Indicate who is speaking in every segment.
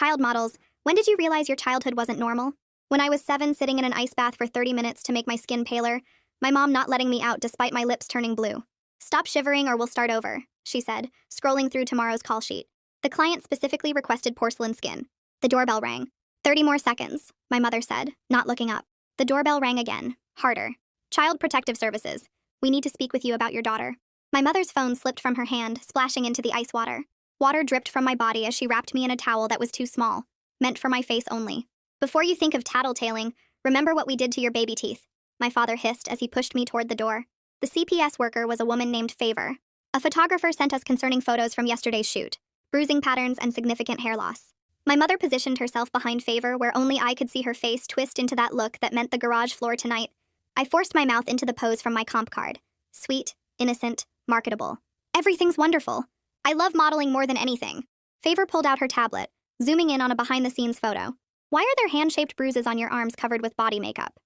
Speaker 1: Child models, when did you realize your childhood wasn't normal? When I was 7, sitting in an ice bath for 30 minutes to make my skin paler, my mom not letting me out despite my lips turning blue. Stop shivering or we'll start over, she said, scrolling through tomorrow's call sheet. The client specifically requested porcelain skin. The doorbell rang. 30 more seconds, my mother said, not looking up. The doorbell rang again, harder. Child Protective Services. We need to speak with you about your daughter. My mother's phone slipped from her hand, splashing into the ice water. Water dripped from my body as she wrapped me in a towel that was too small, meant for my face only. Before you think of tattletaling, remember what we did to your baby teeth, my father hissed as he pushed me toward the door. The CPS worker was a woman named Favor. A photographer sent us concerning photos from yesterday's shoot, bruising patterns and significant hair loss. My mother positioned herself behind Favor where only I could see her face twist into that look that meant the garage floor tonight. I forced my mouth into the pose from my comp card. Sweet, innocent, marketable. Everything's wonderful. I love modeling more than anything. Favor pulled out her tablet, zooming in on a behind-the-scenes photo. Why are there hand-shaped bruises on your arms covered with body makeup?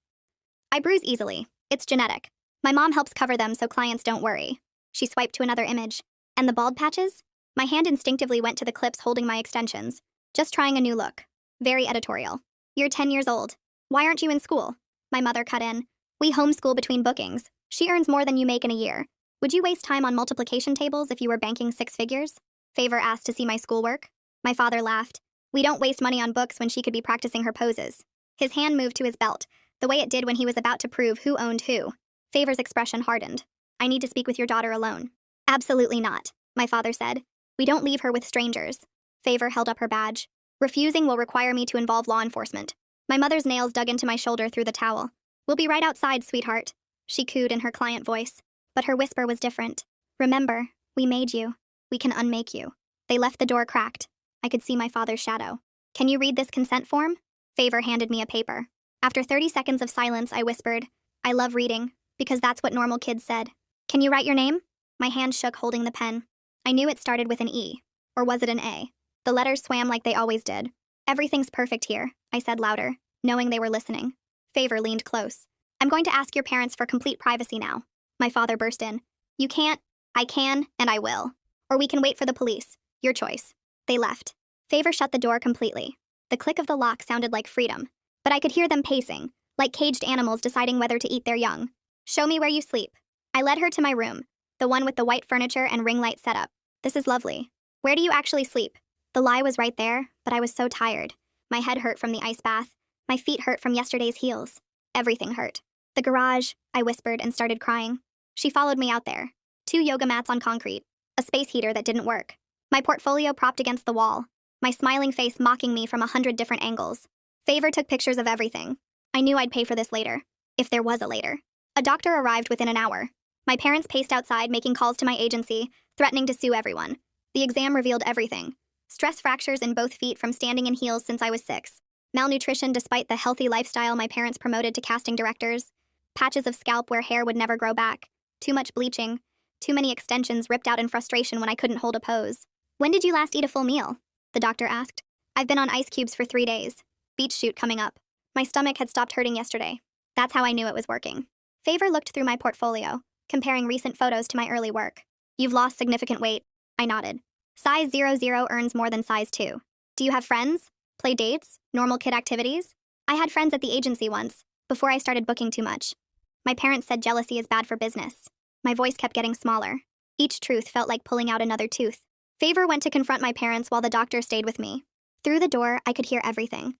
Speaker 1: I bruise easily. It's genetic. My mom helps cover them so clients don't worry. She swiped to another image. And the bald patches? My hand instinctively went to the clips holding my extensions. Just trying a new look. Very editorial. You're 10 years old. Why aren't you in school? My mother cut in. We homeschool between bookings. She earns more than you make in a year. Would you waste time on multiplication tables if you were banking 6 figures? Favor asked to see my schoolwork. My father laughed. We don't waste money on books when she could be practicing her poses. His hand moved to his belt, the way it did when he was about to prove who owned who. Favor's expression hardened. I need to speak with your daughter alone. Absolutely not, my father said. We don't leave her with strangers. Favor held up her badge. Refusing will require me to involve law enforcement. My mother's nails dug into my shoulder through the towel. We'll be right outside, sweetheart, she cooed in her client voice. But her whisper was different. Remember, we made you. We can unmake you. They left the door cracked. I could see my father's shadow. Can you read this consent form? Favor handed me a paper. After 30 seconds of silence, I whispered, I love reading, because that's what normal kids said. Can you write your name? My hand shook holding the pen. I knew it started with an E. Or was it an A? The letters swam like they always did. Everything's perfect here, I said louder, knowing they were listening. Favor leaned close. I'm going to ask your parents for complete privacy now. My father burst in. You can't, I can, and I will. Or we can wait for the police. Your choice. They left. Favor shut the door completely. The click of the lock sounded like freedom. But I could hear them pacing, like caged animals deciding whether to eat their young. Show me where you sleep. I led her to my room, the one with the white furniture and ring light setup. This is lovely. Where do you actually sleep? The lie was right there, but I was so tired. My head hurt from the ice bath. My feet hurt from yesterday's heels. Everything hurt. The garage, I whispered and started crying. She followed me out there. 2 yoga mats on concrete. A space heater that didn't work. My portfolio propped against the wall. My smiling face mocking me from 100 different angles. Favor took pictures of everything. I knew I'd pay for this later. If there was a later. A doctor arrived within an hour. My parents paced outside making calls to my agency, threatening to sue everyone. The exam revealed everything. Stress fractures in both feet from standing in heels since I was 6. Malnutrition despite the healthy lifestyle my parents promoted to casting directors. Patches of scalp where hair would never grow back. Too much bleaching. Too many extensions ripped out in frustration when I couldn't hold a pose. When did you last eat a full meal? The doctor asked. I've been on ice cubes for 3 days. Beach shoot coming up. My stomach had stopped hurting yesterday. That's how I knew it was working. Favor looked through my portfolio, comparing recent photos to my early work. You've lost significant weight. I nodded. Size 00 earns more than size 2. Do you have friends? Play dates? Normal kid activities? I had friends at the agency once, before I started booking too much. My parents said jealousy is bad for business. My voice kept getting smaller. Each truth felt like pulling out another tooth. Favor went to confront my parents while the doctor stayed with me. Through the door, I could hear everything.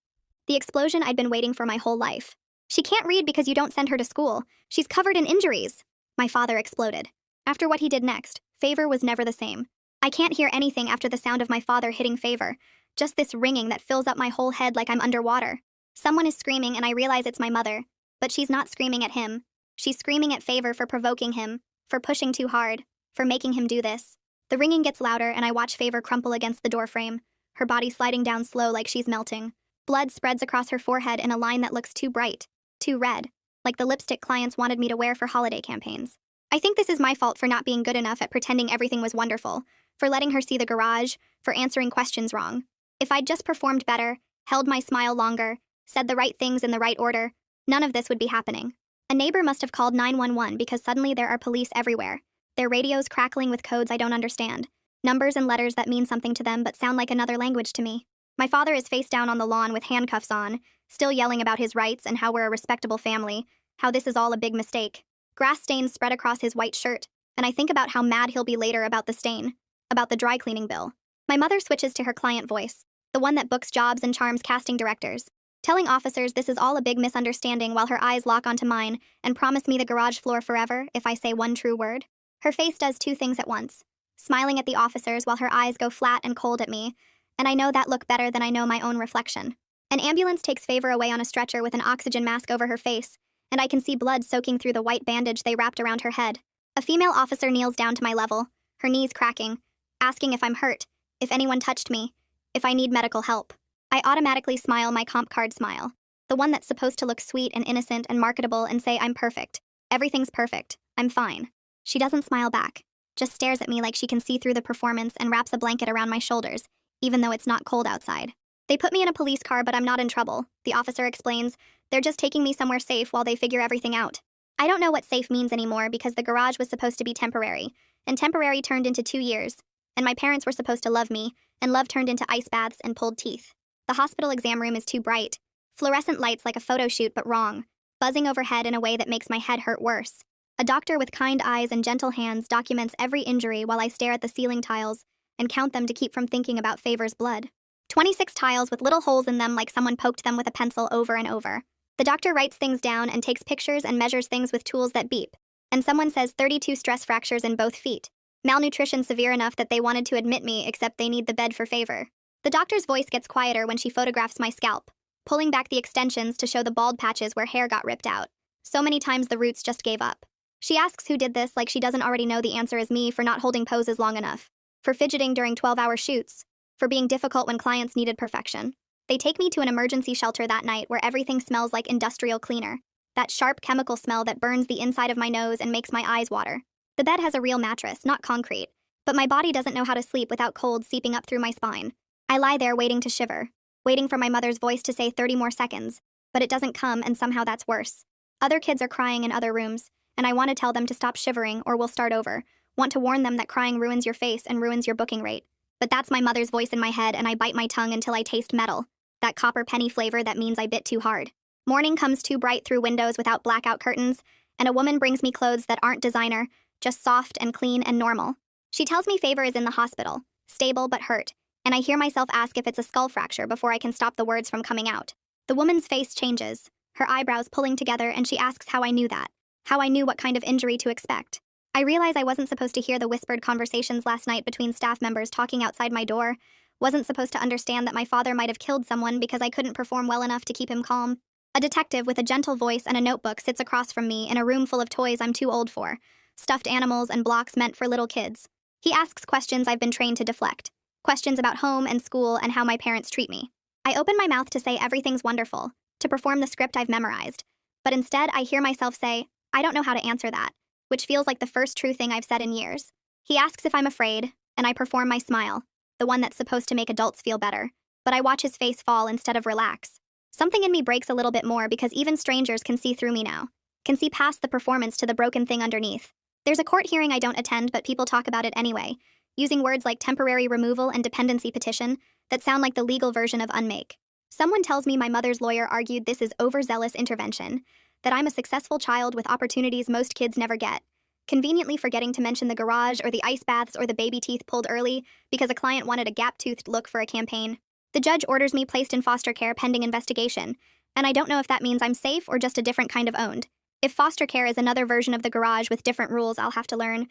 Speaker 1: The explosion I'd been waiting for my whole life. She can't read because you don't send her to school. She's covered in injuries. My father exploded. After what he did next, Favor was never the same. I can't hear anything after the sound of my father hitting Favor. Just this ringing that fills up my whole head like I'm underwater. Someone is screaming and I realize it's my mother. But she's not screaming at him. She's screaming at Favor for provoking him, for pushing too hard, for making him do this. The ringing gets louder and I watch Favor crumple against the doorframe, her body sliding down slow like she's melting. Blood spreads across her forehead in a line that looks too bright, too red, like the lipstick clients wanted me to wear for holiday campaigns. I think this is my fault for not being good enough at pretending everything was wonderful, for letting her see the garage, for answering questions wrong. If I'd just performed better, held my smile longer, said the right things in the right order, none of this would be happening. A neighbor must have called 911 because suddenly there are police everywhere. Their radios crackling with codes I don't understand. Numbers and letters that mean something to them but sound like another language to me. My father is face down on the lawn with handcuffs on, still yelling about his rights and how we're a respectable family, how this is all a big mistake. Grass stains spread across his white shirt, and I think about how mad he'll be later about the stain, about the dry cleaning bill. My mother switches to her client voice, the one that books jobs and charms casting directors, telling officers this is all a big misunderstanding while her eyes lock onto mine and promise me the garage floor forever if I say one true word. Her face does two things at once, smiling at the officers while her eyes go flat and cold at me, and I know that look better than I know my own reflection. An ambulance takes Favor away on a stretcher with an oxygen mask over her face, and I can see blood soaking through the white bandage they wrapped around her head. A female officer kneels down to my level, her knees cracking, asking if I'm hurt, if anyone touched me, if I need medical help. I automatically smile my comp card smile, the one that's supposed to look sweet and innocent and marketable and say I'm perfect. Everything's perfect. I'm fine. She doesn't smile back, just stares at me like she can see through the performance and wraps a blanket around my shoulders, even though it's not cold outside. They put me in a police car, but I'm not in trouble, the officer explains. They're just taking me somewhere safe while they figure everything out. I don't know what safe means anymore because the garage was supposed to be temporary, and temporary turned into 2 years, and my parents were supposed to love me, and love turned into ice baths and pulled teeth. The hospital exam room is too bright. Fluorescent lights like a photo shoot, but wrong, buzzing overhead in a way that makes my head hurt worse. A doctor with kind eyes and gentle hands documents every injury while I stare at the ceiling tiles and count them to keep from thinking about Favor's blood. 26 tiles with little holes in them like someone poked them with a pencil over and over. The doctor writes things down and takes pictures and measures things with tools that beep. And someone says 32 stress fractures in both feet. Malnutrition severe enough that they wanted to admit me, except they need the bed for Favor. The doctor's voice gets quieter when she photographs my scalp, pulling back the extensions to show the bald patches where hair got ripped out. So many times the roots just gave up. She asks who did this like she doesn't already know the answer is me for not holding poses long enough, for fidgeting during 12-hour shoots, for being difficult when clients needed perfection. They take me to an emergency shelter that night where everything smells like industrial cleaner, that sharp chemical smell that burns the inside of my nose and makes my eyes water. The bed has a real mattress, not concrete, but my body doesn't know how to sleep without cold seeping up through my spine. I lie there waiting to shiver, waiting for my mother's voice to say 30 more seconds, but it doesn't come, and somehow that's worse. Other kids are crying in other rooms, and I want to tell them to stop shivering or we'll start over, want to warn them that crying ruins your face and ruins your booking rate. But that's my mother's voice in my head, and I bite my tongue until I taste metal, that copper penny flavor that means I bit too hard. Morning comes too bright through windows without blackout curtains, and a woman brings me clothes that aren't designer, just soft and clean and normal. She tells me Favor is in the hospital, stable but hurt, and I hear myself ask if it's a skull fracture before I can stop the words from coming out. The woman's face changes, her eyebrows pulling together, and she asks how I knew that, how I knew what kind of injury to expect. I realize I wasn't supposed to hear the whispered conversations last night between staff members talking outside my door, wasn't supposed to understand that my father might have killed someone because I couldn't perform well enough to keep him calm. A detective with a gentle voice and a notebook sits across from me in a room full of toys I'm too old for, stuffed animals and blocks meant for little kids. He asks questions I've been trained to deflect, questions about home and school and how my parents treat me. I open my mouth to say everything's wonderful, to perform the script I've memorized, but instead I hear myself say, I don't know how to answer that, which feels like the first true thing I've said in years. He asks if I'm afraid, and I perform my smile, the one that's supposed to make adults feel better, but I watch his face fall instead of relax. Something in me breaks a little bit more because even strangers can see through me now, can see past the performance to the broken thing underneath. There's a court hearing I don't attend, but people talk about it anyway, using words like temporary removal and dependency petition that sound like the legal version of unmake. Someone tells me my mother's lawyer argued this is overzealous intervention, that I'm a successful child with opportunities most kids never get, conveniently forgetting to mention the garage or the ice baths or the baby teeth pulled early because a client wanted a gap-toothed look for a campaign. The judge orders me placed in foster care pending investigation, and I don't know if that means I'm safe or just a different kind of owned. If foster care is another version of the garage with different rules, I'll have to learn.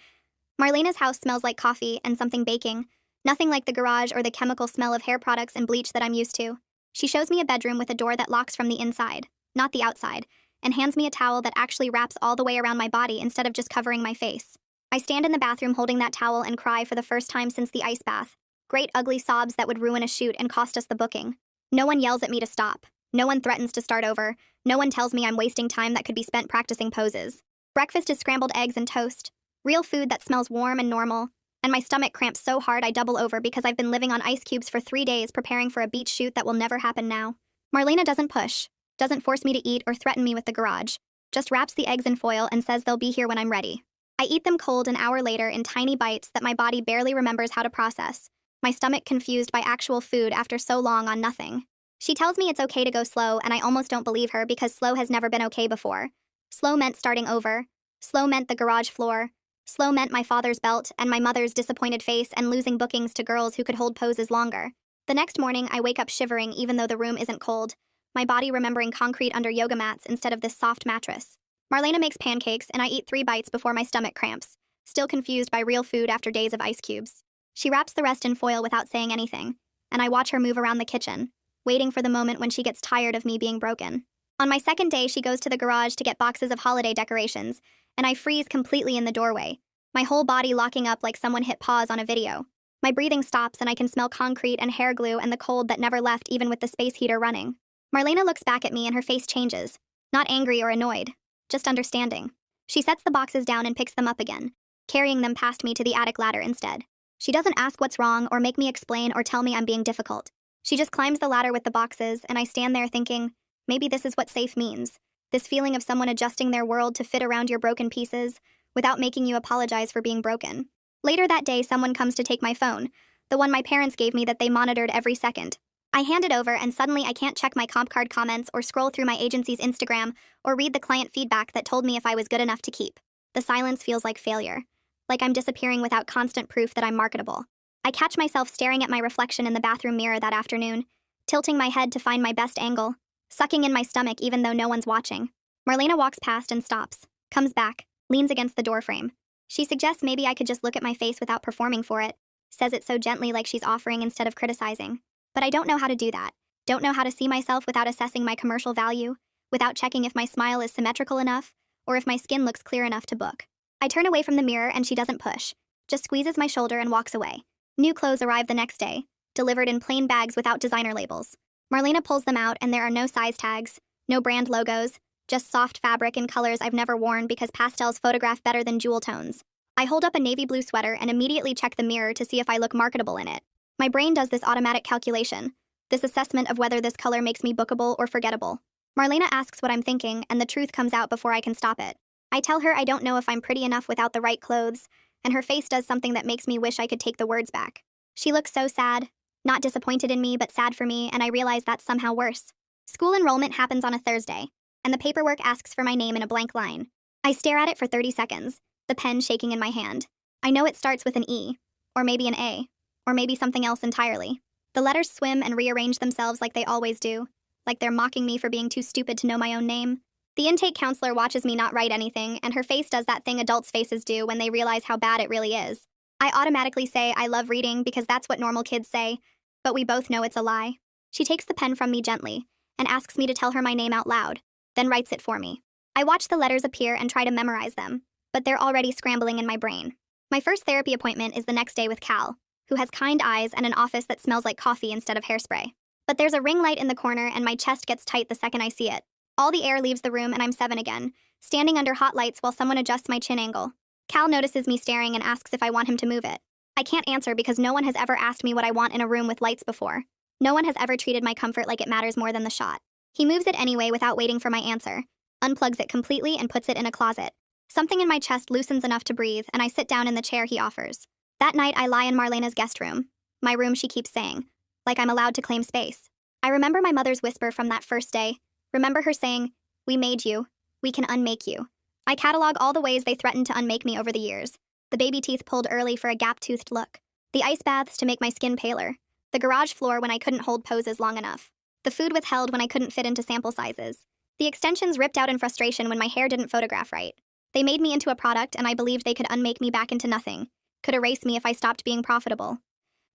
Speaker 1: Marlena's house smells like coffee and something baking, nothing like the garage or the chemical smell of hair products and bleach that I'm used to. She shows me a bedroom with a door that locks from the inside, not the outside, and hands me a towel that actually wraps all the way around my body instead of just covering my face. I stand in the bathroom holding that towel and cry for the first time since the ice bath. Great ugly sobs that would ruin a shoot and cost us the booking. No one yells at me to stop. No one threatens to start over. No one tells me I'm wasting time that could be spent practicing poses. Breakfast is scrambled eggs and toast. Real food that smells warm and normal. And my stomach cramps so hard I double over because I've been living on ice cubes for 3 days preparing for a beach shoot that will never happen now. Marlena doesn't push, doesn't force me to eat or threaten me with the garage, just wraps the eggs in foil and says they'll be here when I'm ready. I eat them cold an hour later in tiny bites that my body barely remembers how to process, my stomach confused by actual food after so long on nothing. She tells me it's okay to go slow, and I almost don't believe her because slow has never been okay before. Slow meant starting over. Slow meant the garage floor. Slow meant my father's belt and my mother's disappointed face and losing bookings to girls who could hold poses longer. The next morning, I wake up shivering even though the room isn't cold, my body remembering concrete under yoga mats instead of this soft mattress. Marlena makes pancakes, and I eat 3 bites before my stomach cramps, still confused by real food after days of ice cubes. She wraps the rest in foil without saying anything, and I watch her move around the kitchen, waiting for the moment when she gets tired of me being broken. On my second day, she goes to the garage to get boxes of holiday decorations, and I freeze completely in the doorway, my whole body locking up like someone hit pause on a video. My breathing stops and I can smell concrete and hair glue and the cold that never left even with the space heater running. Marlena looks back at me and her face changes, not angry or annoyed, just understanding. She sets the boxes down and picks them up again, carrying them past me to the attic ladder instead. She doesn't ask what's wrong or make me explain or tell me I'm being difficult. She just climbs the ladder with the boxes, and I stand there thinking, maybe this is what safe means. This feeling of someone adjusting their world to fit around your broken pieces, without making you apologize for being broken. Later that day, someone comes to take my phone, the one my parents gave me that they monitored every second. I hand it over, and suddenly I can't check my comp card comments or scroll through my agency's Instagram or read the client feedback that told me if I was good enough to keep. The silence feels like failure, like I'm disappearing without constant proof that I'm marketable. I catch myself staring at my reflection in the bathroom mirror that afternoon, tilting my head to find my best angle, sucking in my stomach even though no one's watching. Marlena walks past and stops, comes back, leans against the doorframe. She suggests maybe I could just look at my face without performing for it, says it so gently like she's offering instead of criticizing. But I don't know how to do that. Don't know how to see myself without assessing my commercial value, without checking if my smile is symmetrical enough, or if my skin looks clear enough to book. I turn away from the mirror and she doesn't push, just squeezes my shoulder and walks away. New clothes arrive the next day, delivered in plain bags without designer labels. Marlena pulls them out and there are no size tags, no brand logos, just soft fabric in colors I've never worn because pastels photograph better than jewel tones. I hold up a navy blue sweater and immediately check the mirror to see if I look marketable in it. My brain does this automatic calculation, this assessment of whether this color makes me bookable or forgettable. Marlena asks what I'm thinking, and the truth comes out before I can stop it. I tell her I don't know if I'm pretty enough without the right clothes, and her face does something that makes me wish I could take the words back. She looks so sad, not disappointed in me, but sad for me, and I realize that's somehow worse. School enrollment happens on a Thursday, and the paperwork asks for my name in a blank line. I stare at it for 30 seconds, the pen shaking in my hand. I know it starts with an E, or maybe an A, or maybe something else entirely. The letters swim and rearrange themselves like they always do, like they're mocking me for being too stupid to know my own name. The intake counselor watches me not write anything, and her face does that thing adults' faces do when they realize how bad it really is. I automatically say I love reading because that's what normal kids say, but we both know it's a lie. She takes the pen from me gently and asks me to tell her my name out loud, then writes it for me. I watch the letters appear and try to memorize them, but they're already scrambling in my brain. My first therapy appointment is the next day with Cal, who has kind eyes and an office that smells like coffee instead of hairspray. But there's a ring light in the corner and my chest gets tight the second I see it. All the air leaves the room and I'm 7 again, standing under hot lights while someone adjusts my chin angle. Cal notices me staring and asks if I want him to move it. I can't answer because no one has ever asked me what I want in a room with lights before. No one has ever treated my comfort like it matters more than the shot. He moves it anyway without waiting for my answer, unplugs it completely and puts it in a closet. Something in my chest loosens enough to breathe and I sit down in the chair he offers. That night I lie in Marlena's guest room, my room she keeps saying, like I'm allowed to claim space. I remember my mother's whisper from that first day, remember her saying, "We made you, we can unmake you." I catalog all the ways they threatened to unmake me over the years. The baby teeth pulled early for a gap-toothed look. The ice baths to make my skin paler. The garage floor when I couldn't hold poses long enough. The food withheld when I couldn't fit into sample sizes. The extensions ripped out in frustration when my hair didn't photograph right. They made me into a product and I believed they could unmake me back into nothing, could erase me if I stopped being profitable.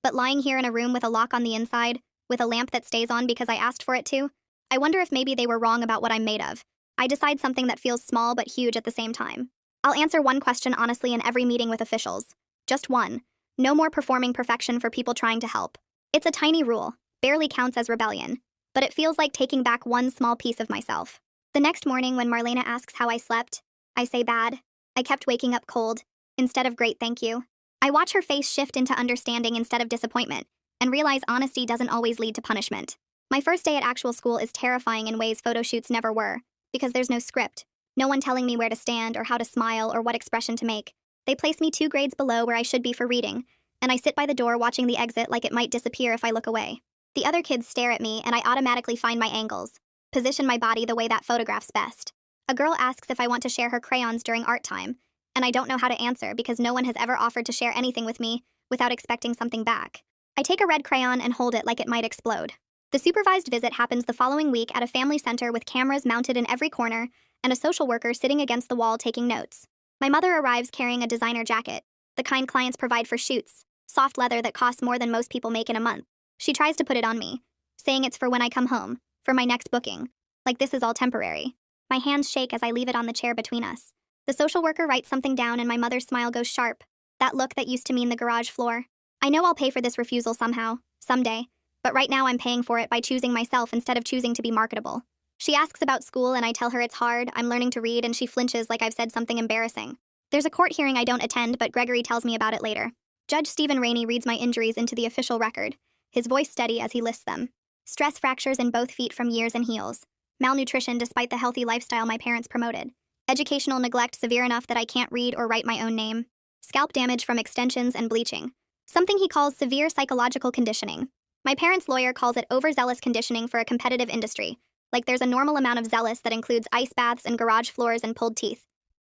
Speaker 1: But lying here in a room with a lock on the inside, with a lamp that stays on because I asked for it to, I wonder if maybe they were wrong about what I'm made of. I decide something that feels small but huge at the same time. I'll answer one question honestly in every meeting with officials. Just one. No more performing perfection for people trying to help. It's a tiny rule, barely counts as rebellion, but it feels like taking back one small piece of myself. The next morning when Marlena asks how I slept, I say bad. I kept waking up cold, instead of great thank you. I watch her face shift into understanding instead of disappointment, and realize honesty doesn't always lead to punishment. My first day at actual school is terrifying in ways photo shoots never were, because there's no script, no one telling me where to stand or how to smile or what expression to make. They place me 2 grades below where I should be for reading, and I sit by the door watching the exit like it might disappear if I look away. The other kids stare at me, and I automatically find my angles, position my body the way that photographs best. A girl asks if I want to share her crayons during art time, and I don't know how to answer because no one has ever offered to share anything with me without expecting something back. I take a red crayon and hold it like it might explode. The supervised visit happens the following week at a family center with cameras mounted in every corner and a social worker sitting against the wall taking notes. My mother arrives carrying a designer jacket, the kind clients provide for shoots, soft leather that costs more than most people make in a month. She tries to put it on me, saying it's for when I come home, for my next booking. Like this is all temporary. My hands shake as I leave it on the chair between us. The social worker writes something down and my mother's smile goes sharp, that look that used to mean the garage floor. I know I'll pay for this refusal somehow, someday, but right now I'm paying for it by choosing myself instead of choosing to be marketable. She asks about school and I tell her it's hard, I'm learning to read, and she flinches like I've said something embarrassing. There's a court hearing I don't attend, but Gregory tells me about it later. Judge Stephen Rainey reads my injuries into the official record, his voice steady as he lists them. Stress fractures in both feet from years and heels. Malnutrition despite the healthy lifestyle my parents promoted. Educational neglect severe enough that I can't read or write my own name. Scalp damage from extensions and bleaching. Something he calls severe psychological conditioning. My parents' lawyer calls it overzealous conditioning for a competitive industry, like there's a normal amount of zealous that includes ice baths and garage floors and pulled teeth.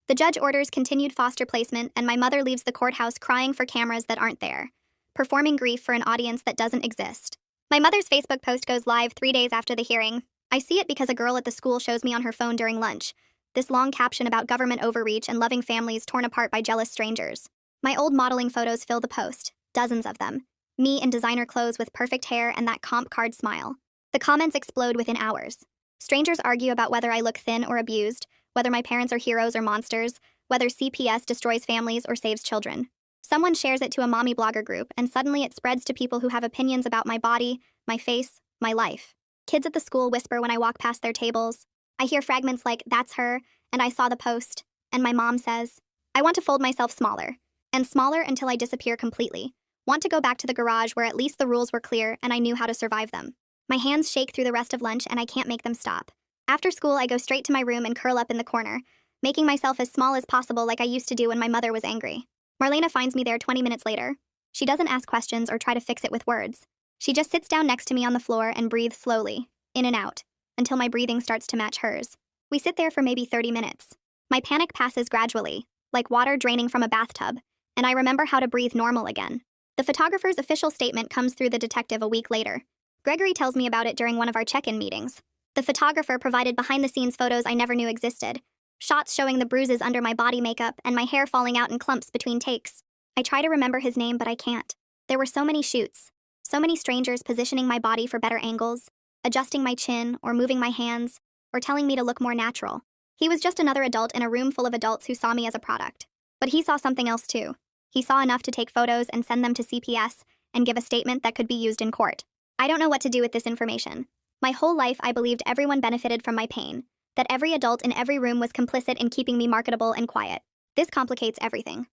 Speaker 1: The judge orders continued foster placement, and my mother leaves the courthouse crying for cameras that aren't there, performing grief for an audience that doesn't exist. My mother's Facebook post goes live 3 days after the hearing. I see it because a girl at the school shows me on her phone during lunch, this long caption about government overreach and loving families torn apart by jealous strangers. My old modeling photos fill the post, dozens of them. Me in designer clothes with perfect hair and that comp card smile. The comments explode within hours. Strangers argue about whether I look thin or abused, whether my parents are heroes or monsters, whether CPS destroys families or saves children. Someone shares it to a mommy blogger group, and suddenly it spreads to people who have opinions about my body, my face, my life. Kids at the school whisper when I walk past their tables. I hear fragments like, "That's her," and "I saw the post," and my mom says, "I want to fold myself smaller, and smaller until I disappear completely. Want to go back to the garage where at least the rules were clear and I knew how to survive them." My hands shake through the rest of lunch and I can't make them stop. After school, I go straight to my room and curl up in the corner, making myself as small as possible like I used to do when my mother was angry. Marlena finds me there 20 minutes later. She doesn't ask questions or try to fix it with words. She just sits down next to me on the floor and breathes slowly, in and out, until my breathing starts to match hers. We sit there for maybe 30 minutes. My panic passes gradually, like water draining from a bathtub, and I remember how to breathe normal again. The photographer's official statement comes through the detective a week later. Gregory tells me about it during one of our check-in meetings. The photographer provided behind-the-scenes photos I never knew existed, shots showing the bruises under my body makeup and my hair falling out in clumps between takes. I try to remember his name, but I can't. There were so many shoots, so many strangers positioning my body for better angles, adjusting my chin or moving my hands, or telling me to look more natural. He was just another adult in a room full of adults who saw me as a product. But he saw something else too. He saw enough to take photos and send them to CPS and give a statement that could be used in court. I don't know what to do with this information. My whole life I believed everyone benefited from my pain, that every adult in every room was complicit in keeping me marketable and quiet. This complicates everything.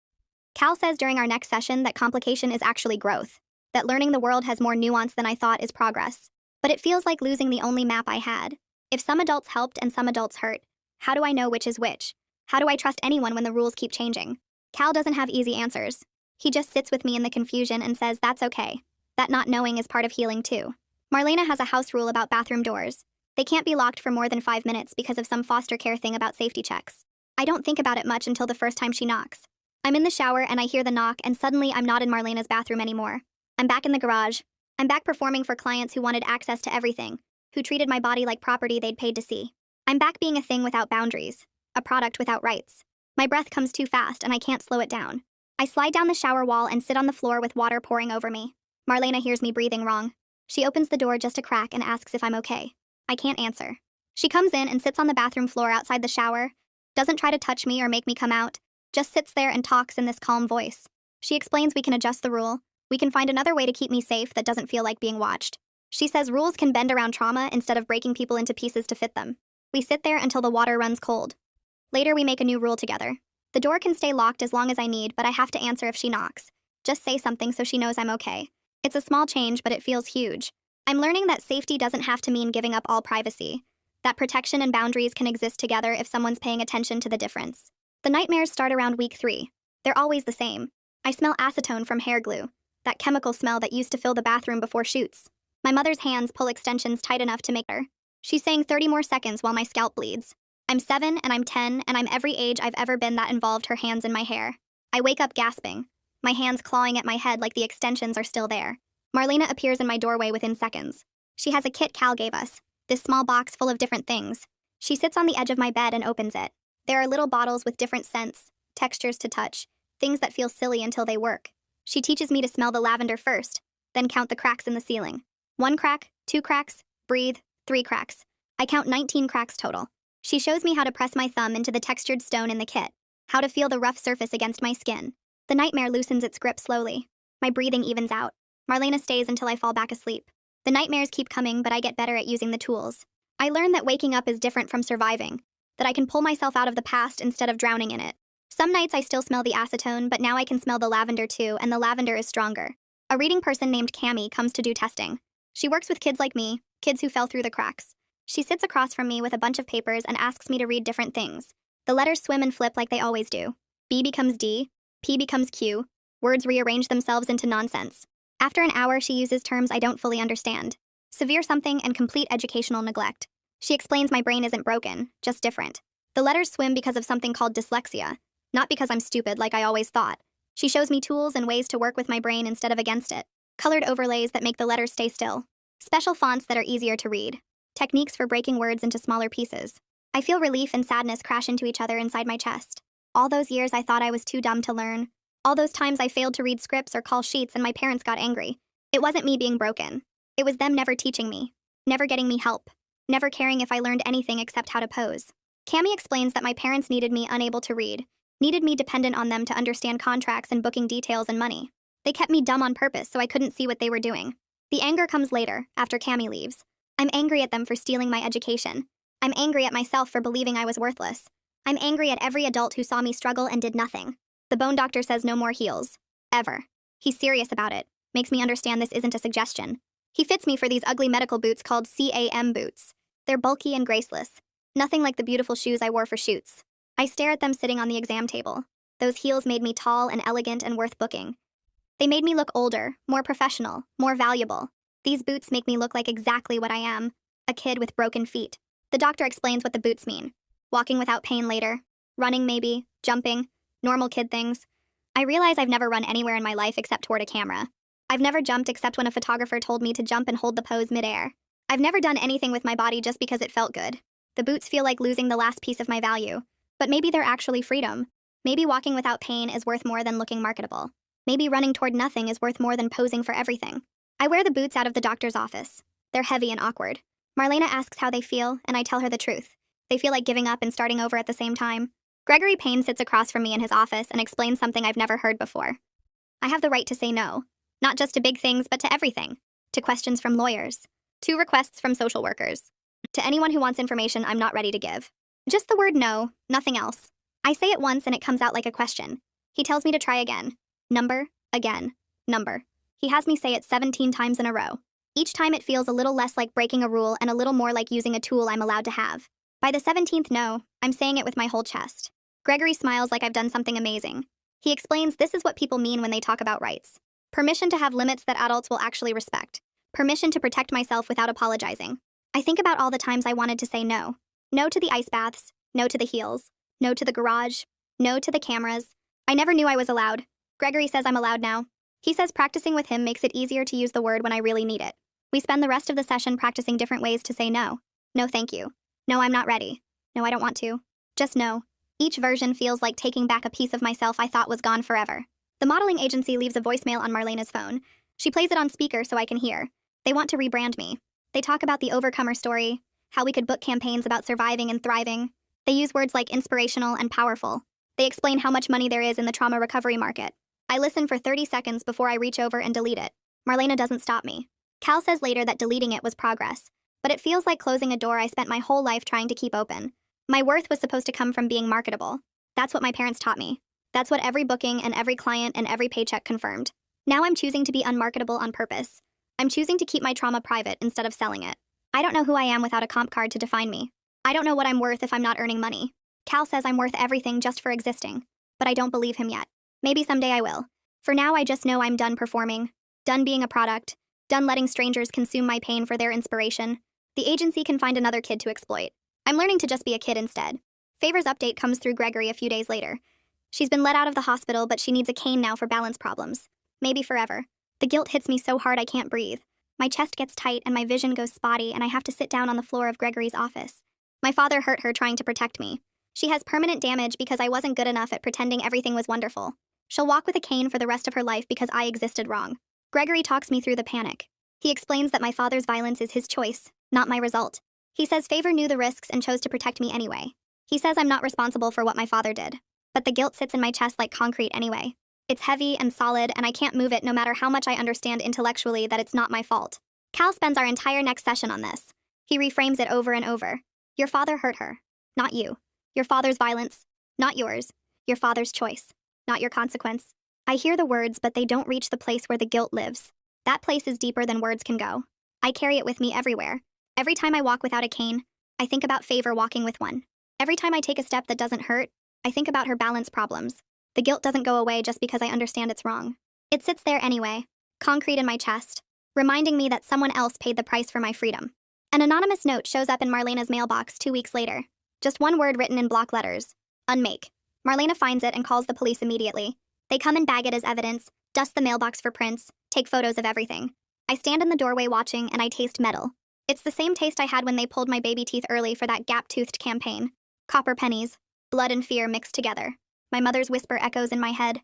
Speaker 1: Cal says during our next session that complication is actually growth, that learning the world has more nuance than I thought is progress. But it feels like losing the only map I had. If some adults helped and some adults hurt, how do I know which is which? How do I trust anyone when the rules keep changing? Cal doesn't have easy answers. He just sits with me in the confusion and says that's okay. That not knowing is part of healing too. Marlena has a house rule about bathroom doors. They can't be locked for more than 5 minutes because of some foster care thing about safety checks. I don't think about it much until the first time she knocks. I'm in the shower and I hear the knock, and suddenly I'm not in Marlena's bathroom anymore. I'm back in the garage. I'm back performing for clients who wanted access to everything, who treated my body like property they'd paid to see. I'm back being a thing without boundaries, a product without rights. My breath comes too fast and I can't slow it down. I slide down the shower wall and sit on the floor with water pouring over me. Marlena hears me breathing wrong. She opens the door just a crack and asks if I'm okay. I can't answer. She comes in and sits on the bathroom floor outside the shower, doesn't try to touch me or make me come out, just sits there and talks in this calm voice. She explains we can adjust the rule. We can find another way to keep me safe that doesn't feel like being watched. She says rules can bend around trauma instead of breaking people into pieces to fit them. We sit there until the water runs cold. Later, we make a new rule together. The door can stay locked as long as I need, but I have to answer if she knocks. Just say something so she knows I'm okay. It's a small change, but it feels huge. I'm learning that safety doesn't have to mean giving up all privacy, that protection and boundaries can exist together if someone's paying attention to the difference. The nightmares start around week 3. They're always the same. I smell acetone from hair glue, that chemical smell that used to fill the bathroom before shoots. My mother's hands pull extensions tight enough to make her. She's saying 30 more seconds while my scalp bleeds. I'm 7 and I'm 10 and I'm every age I've ever been that involved her hands in my hair. I wake up gasping, my hands clawing at my head like the extensions are still there. Marlena appears in my doorway within seconds. She has a kit Cal gave us, this small box full of different things. She sits on the edge of my bed and opens it. There are little bottles with different scents, textures to touch, things that feel silly until they work. She teaches me to smell the lavender first, then count the cracks in the ceiling. 1 crack, 2 cracks, breathe, 3 cracks. I count 19 cracks total. She shows me how to press my thumb into the textured stone in the kit, how to feel the rough surface against my skin. The nightmare loosens its grip slowly. My breathing evens out. Marlena stays until I fall back asleep. The nightmares keep coming, but I get better at using the tools. I learn that waking up is different from surviving, that I can pull myself out of the past instead of drowning in it. Some nights I still smell the acetone, but now I can smell the lavender too, and the lavender is stronger. A reading person named Cami comes to do testing. She works with kids like me, kids who fell through the cracks. She sits across from me with a bunch of papers and asks me to read different things. The letters swim and flip like they always do. B becomes D, P becomes Q, words rearrange themselves into nonsense. After an hour, she uses terms I don't fully understand. Severe something and complete educational neglect. She explains my brain isn't broken, just different. The letters swim because of something called dyslexia, not because I'm stupid like I always thought. She shows me tools and ways to work with my brain instead of against it. Colored overlays that make the letters stay still. Special fonts that are easier to read. Techniques for breaking words into smaller pieces. I feel relief and sadness crash into each other inside my chest. All those years I thought I was too dumb to learn. All those times I failed to read scripts or call sheets and my parents got angry. It wasn't me being broken. It was them never teaching me, never getting me help, never caring if I learned anything except how to pose. Cami explains that my parents needed me unable to read, needed me dependent on them to understand contracts and booking details and money. They kept me dumb on purpose so I couldn't see what they were doing. The anger comes later, after Cami leaves. I'm angry at them for stealing my education. I'm angry at myself for believing I was worthless. I'm angry at every adult who saw me struggle and did nothing. The bone doctor says no more heels. Ever. He's serious about it. Makes me understand this isn't a suggestion. He fits me for these ugly medical boots called CAM boots. They're bulky and graceless. Nothing like the beautiful shoes I wore for shoots. I stare at them sitting on the exam table. Those heels made me tall and elegant and worth booking. They made me look older, more professional, more valuable. These boots make me look like exactly what I am, a kid with broken feet. The doctor explains what the boots mean. Walking without pain later. Running maybe. Jumping. Normal kid things. I realize I've never run anywhere in my life except toward a camera. I've never jumped except when a photographer told me to jump and hold the pose midair. I've never done anything with my body just because it felt good. The boots feel like losing the last piece of my value. But maybe they're actually freedom. Maybe walking without pain is worth more than looking marketable. Maybe running toward nothing is worth more than posing for everything. I wear the boots out of the doctor's office. They're heavy and awkward. Marlena asks how they feel, and I tell her the truth. They feel like giving up and starting over at the same time. Gregory Payne sits across from me in his office and explains something I've never heard before. I have the right to say no. Not just to big things, but to everything. To questions from lawyers. To requests from social workers. To anyone who wants information I'm not ready to give. Just the word no, nothing else. I say it once and it comes out like a question. He tells me to try again. Number, again, number. He has me say it 17 times in a row. Each time it feels a little less like breaking a rule and a little more like using a tool I'm allowed to have. By the 17th no, I'm saying it with my whole chest. Gregory smiles like I've done something amazing. He explains this is what people mean when they talk about rights. Permission to have limits that adults will actually respect. Permission to protect myself without apologizing. I think about all the times I wanted to say no. No to the ice baths, no to the heels, no to the garage, no to the cameras. I never knew I was allowed. Gregory says I'm allowed now. He says practicing with him makes it easier to use the word when I really need it. We spend the rest of the session practicing different ways to say no. No thank you. No, I'm not ready. No, I don't want to. Just no. Each version feels like taking back a piece of myself I thought was gone forever. The modeling agency leaves a voicemail on Marlena's phone. She plays it on speaker so I can hear. They want to rebrand me. They talk about the overcomer story, how we could book campaigns about surviving and thriving. They use words like inspirational and powerful. They explain how much money there is in the trauma recovery market. I listen for 30 seconds before I reach over and delete it. Marlena doesn't stop me. Cal says later that deleting it was progress, but it feels like closing a door I spent my whole life trying to keep open. My worth was supposed to come from being marketable. That's what my parents taught me. That's what every booking and every client and every paycheck confirmed. Now I'm choosing to be unmarketable on purpose. I'm choosing to keep my trauma private instead of selling it. I don't know who I am without a comp card to define me. I don't know what I'm worth if I'm not earning money. Cal says I'm worth everything just for existing, but I don't believe him yet. Maybe someday I will. For now, I just know I'm done performing, done being a product, done letting strangers consume my pain for their inspiration. The agency can find another kid to exploit. I'm learning to just be a kid instead. Favor's update comes through Gregory a few days later. She's been let out of the hospital, but she needs a cane now for balance problems. Maybe forever. The guilt hits me so hard I can't breathe. My chest gets tight and my vision goes spotty, and I have to sit down on the floor of Gregory's office. My father hurt her trying to protect me. She has permanent damage because I wasn't good enough at pretending everything was wonderful. She'll walk with a cane for the rest of her life because I existed wrong. Gregory talks me through the panic. He explains that my father's violence is his choice, not my result. He says Favor knew the risks and chose to protect me anyway. He says I'm not responsible for what my father did. But the guilt sits in my chest like concrete anyway. It's heavy and solid, and I can't move it no matter how much I understand intellectually that it's not my fault. Cal spends our entire next session on this. He reframes it over and over. Your father hurt her, not you. Your father's violence, not yours. Your father's choice, not your consequence. I hear the words, but they don't reach the place where the guilt lives. That place is deeper than words can go. I carry it with me everywhere. Every time I walk without a cane, I think about Favor walking with one. Every time I take a step that doesn't hurt, I think about her balance problems. The guilt doesn't go away just because I understand it's wrong. It sits there anyway, concrete in my chest, reminding me that someone else paid the price for my freedom. An anonymous note shows up in Marlena's mailbox 2 weeks later. Just one word written in block letters. Unmake. Marlena finds it and calls the police immediately. They come and bag it as evidence, dust the mailbox for prints, take photos of everything. I stand in the doorway watching, and I taste metal. It's the same taste I had when they pulled my baby teeth early for that gap-toothed campaign. Copper pennies, blood and fear mixed together. My mother's whisper echoes in my head.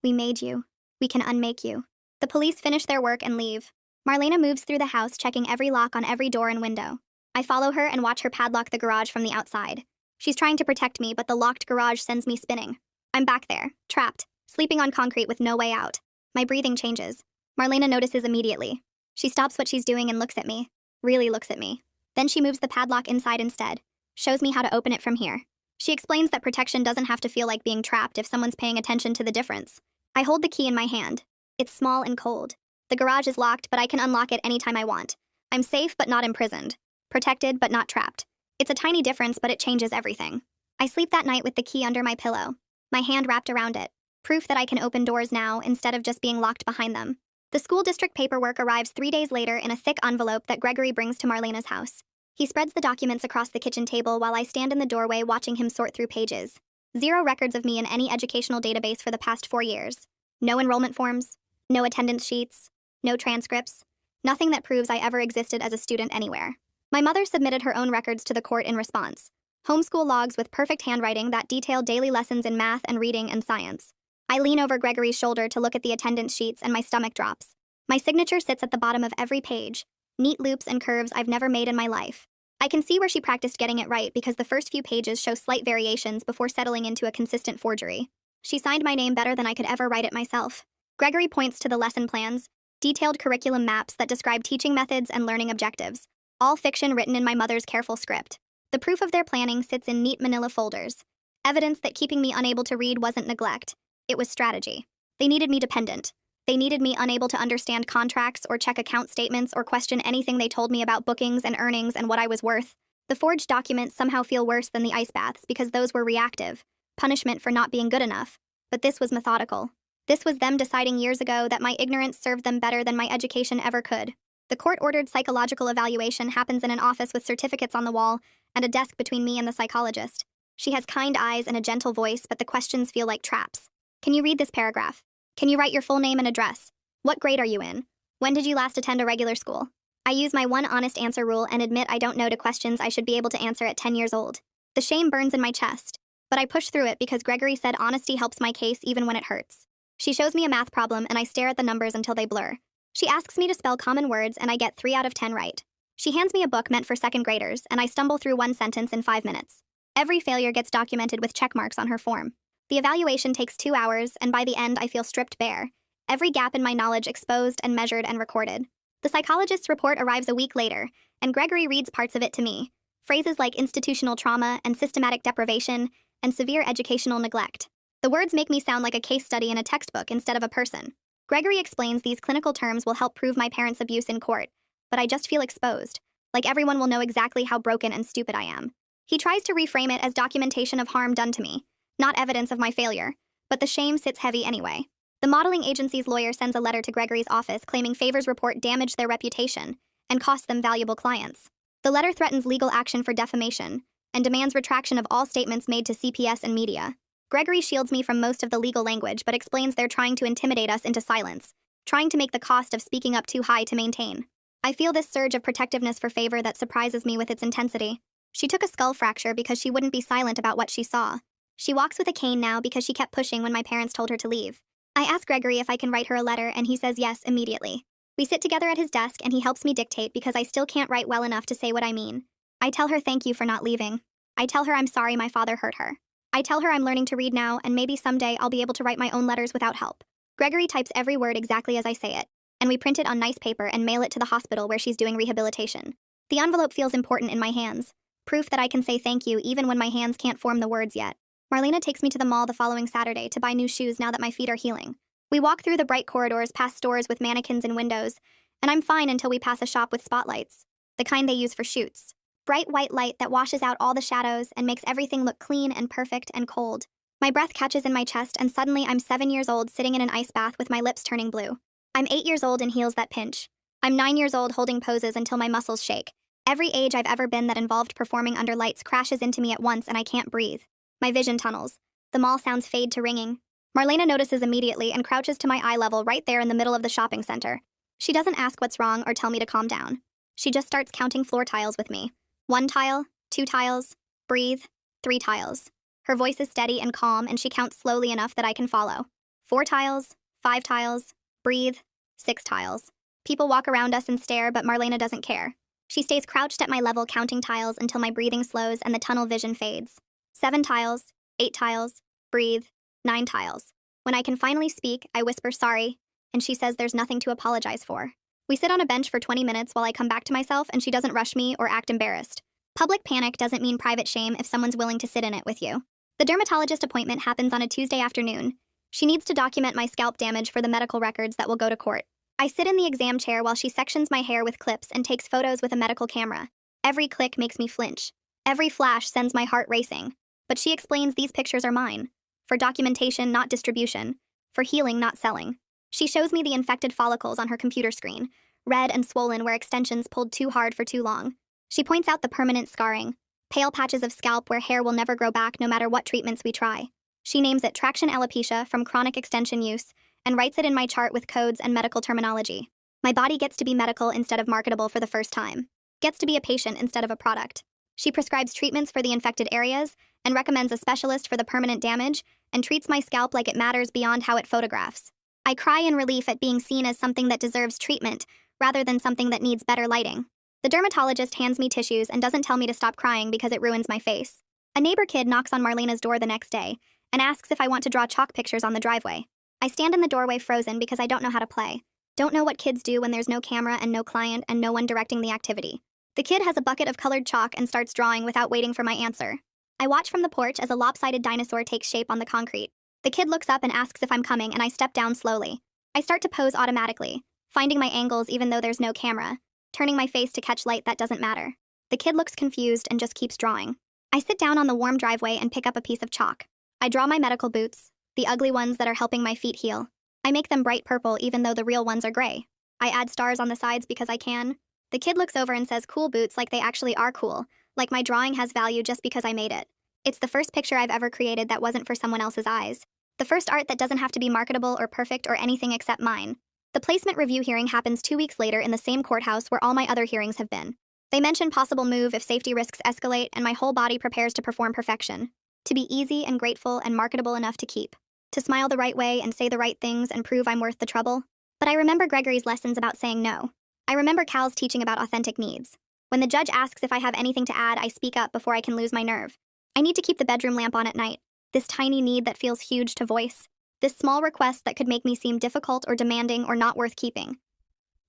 Speaker 1: We made you. We can unmake you. The police finish their work and leave. Marlena moves through the house, checking every lock on every door and window. I follow her and watch her padlock the garage from the outside. She's trying to protect me, but the locked garage sends me spinning. I'm back there, trapped, sleeping on concrete with no way out. My breathing changes. Marlena notices immediately. She stops what she's doing and looks at me. Really looks at me. Then she moves the padlock inside instead. Shows me how to open it from here. She explains that protection doesn't have to feel like being trapped if someone's paying attention to the difference. I hold the key in my hand. It's small and cold. The garage is locked, but I can unlock it anytime I want. I'm safe but not imprisoned. Protected but not trapped. It's a tiny difference, but it changes everything. I sleep that night with the key under my pillow, my hand wrapped around it. Proof that I can open doors now instead of just being locked behind them. The school district paperwork arrives 3 days later in a thick envelope that Gregory brings to Marlena's house. He spreads the documents across the kitchen table while I stand in the doorway watching him sort through pages. 0 records of me in any educational database for the past 4 years. No enrollment forms, no attendance sheets, no transcripts, nothing that proves I ever existed as a student anywhere. My mother submitted her own records to the court in response. Homeschool logs with perfect handwriting that detail daily lessons in math and reading and science. I lean over Gregory's shoulder to look at the attendance sheets and my stomach drops. My signature sits at the bottom of every page, neat loops and curves I've never made in my life. I can see where she practiced getting it right because the first few pages show slight variations before settling into a consistent forgery. She signed my name better than I could ever write it myself. Gregory points to the lesson plans, detailed curriculum maps that describe teaching methods and learning objectives, all fiction written in my mother's careful script. The proof of their planning sits in neat manila folders, evidence that keeping me unable to read wasn't neglect, it was strategy. They needed me dependent. They needed me unable to understand contracts or check account statements or question anything they told me about bookings and earnings and what I was worth. The forged documents somehow feel worse than the ice baths because those were reactive, punishment for not being good enough. But this was methodical. This was them deciding years ago that my ignorance served them better than my education ever could. The court-ordered psychological evaluation happens in an office with certificates on the wall and a desk between me and the psychologist. She has kind eyes and a gentle voice, but the questions feel like traps. Can you read this paragraph? Can you write your full name and address? What grade are you in? When did you last attend a regular school? I use my one honest answer rule and admit I don't know to questions I should be able to answer at 10 years old. The shame burns in my chest, but I push through it because Gregory said honesty helps my case even when it hurts. She shows me a math problem and I stare at the numbers until they blur. She asks me to spell common words and I get 3 out of 10 right. She hands me a book meant for second graders and I stumble through one sentence in 5 minutes. Every failure gets documented with check marks on her form. The evaluation takes 2 hours, and by the end I feel stripped bare. Every gap in my knowledge exposed and measured and recorded. The psychologist's report arrives a week later, and Gregory reads parts of it to me. Phrases like institutional trauma and systematic deprivation and severe educational neglect. The words make me sound like a case study in a textbook instead of a person. Gregory explains these clinical terms will help prove my parents' abuse in court, but I just feel exposed, like everyone will know exactly how broken and stupid I am. He tries to reframe it as documentation of harm done to me, not evidence of my failure, but the shame sits heavy anyway. The modeling agency's lawyer sends a letter to Gregory's office claiming Favor's report damaged their reputation and cost them valuable clients. The letter threatens legal action for defamation and demands retraction of all statements made to CPS and media. Gregory shields me from most of the legal language but explains they're trying to intimidate us into silence, trying to make the cost of speaking up too high to maintain. I feel this surge of protectiveness for Favor that surprises me with its intensity. She took a skull fracture because she wouldn't be silent about what she saw. She walks with a cane now because she kept pushing when my parents told her to leave. I ask Gregory if I can write her a letter and he says yes immediately. We sit together at his desk and he helps me dictate because I still can't write well enough to say what I mean. I tell her thank you for not leaving. I tell her I'm sorry my father hurt her. I tell her I'm learning to read now and maybe someday I'll be able to write my own letters without help. Gregory types every word exactly as I say it, and we print it on nice paper and mail it to the hospital where she's doing rehabilitation. The envelope feels important in my hands, proof that I can say thank you even when my hands can't form the words yet. Marlena takes me to the mall the following Saturday to buy new shoes now that my feet are healing. We walk through the bright corridors past stores with mannequins and windows, and I'm fine until we pass a shop with spotlights, the kind they use for shoots. Bright white light that washes out all the shadows and makes everything look clean and perfect and cold. My breath catches in my chest and suddenly I'm 7 years old sitting in an ice bath with my lips turning blue. I'm 8 years old in heels that pinch. I'm 9 years old holding poses until my muscles shake. Every age I've ever been that involved performing under lights crashes into me at once and I can't breathe. My vision tunnels. The mall sounds fade to ringing. Marlena notices immediately and crouches to my eye level right there in the middle of the shopping center. She doesn't ask what's wrong or tell me to calm down. She just starts counting floor tiles with me. 1 tile, 2 tiles, breathe, 3 tiles. Her voice is steady and calm and she counts slowly enough that I can follow. 4 tiles, 5 tiles, breathe, 6 tiles. People walk around us and stare, but Marlena doesn't care. She stays crouched at my level counting tiles until my breathing slows and the tunnel vision fades. 7 tiles, 8 tiles, breathe, 9 tiles. When I can finally speak, I whisper sorry, and she says there's nothing to apologize for. We sit on a bench for 20 minutes while I come back to myself and she doesn't rush me or act embarrassed. Public panic doesn't mean private shame if someone's willing to sit in it with you. The dermatologist appointment happens on a Tuesday afternoon. She needs to document my scalp damage for the medical records that will go to court. I sit in the exam chair while she sections my hair with clips and takes photos with a medical camera. Every click makes me flinch. Every flash sends my heart racing. But she explains these pictures are mine. For documentation, not distribution. For healing, not selling. She shows me the infected follicles on her computer screen, red and swollen where extensions pulled too hard for too long. She points out the permanent scarring, pale patches of scalp where hair will never grow back no matter what treatments we try. She names it traction alopecia from chronic extension use and writes it in my chart with codes and medical terminology. My body gets to be medical instead of marketable for the first time. Gets to be a patient instead of a product. She prescribes treatments for the infected areas and recommends a specialist for the permanent damage and treats my scalp like it matters beyond how it photographs. I cry in relief at being seen as something that deserves treatment rather than something that needs better lighting. The dermatologist hands me tissues and doesn't tell me to stop crying because it ruins my face. A neighbor kid knocks on Marlena's door the next day and asks if I want to draw chalk pictures on the driveway. I stand in the doorway frozen because I don't know how to play. Don't know what kids do when there's no camera and no client and no one directing the activity. The kid has a bucket of colored chalk and starts drawing without waiting for my answer. I watch from the porch as a lopsided dinosaur takes shape on the concrete. The kid looks up and asks if I'm coming and I step down slowly. I start to pose automatically, finding my angles even though there's no camera, turning my face to catch light that doesn't matter. The kid looks confused and just keeps drawing. I sit down on the warm driveway and pick up a piece of chalk. I draw my medical boots, the ugly ones that are helping my feet heal. I make them bright purple even though the real ones are gray. I add stars on the sides because I can. The kid looks over and says cool boots like they actually are cool, like my drawing has value just because I made it. It's the first picture I've ever created that wasn't for someone else's eyes. The first art that doesn't have to be marketable or perfect or anything except mine. The placement review hearing happens 2 weeks later in the same courthouse where all my other hearings have been. They mention possible move if safety risks escalate and my whole body prepares to perform perfection. To be easy and grateful and marketable enough to keep. To smile the right way and say the right things and prove I'm worth the trouble. But I remember Gregory's lessons about saying no. I remember Cal's teaching about authentic needs. When the judge asks if I have anything to add, I speak up before I can lose my nerve. I need to keep the bedroom lamp on at night. This tiny need that feels huge to voice. This small request that could make me seem difficult or demanding or not worth keeping.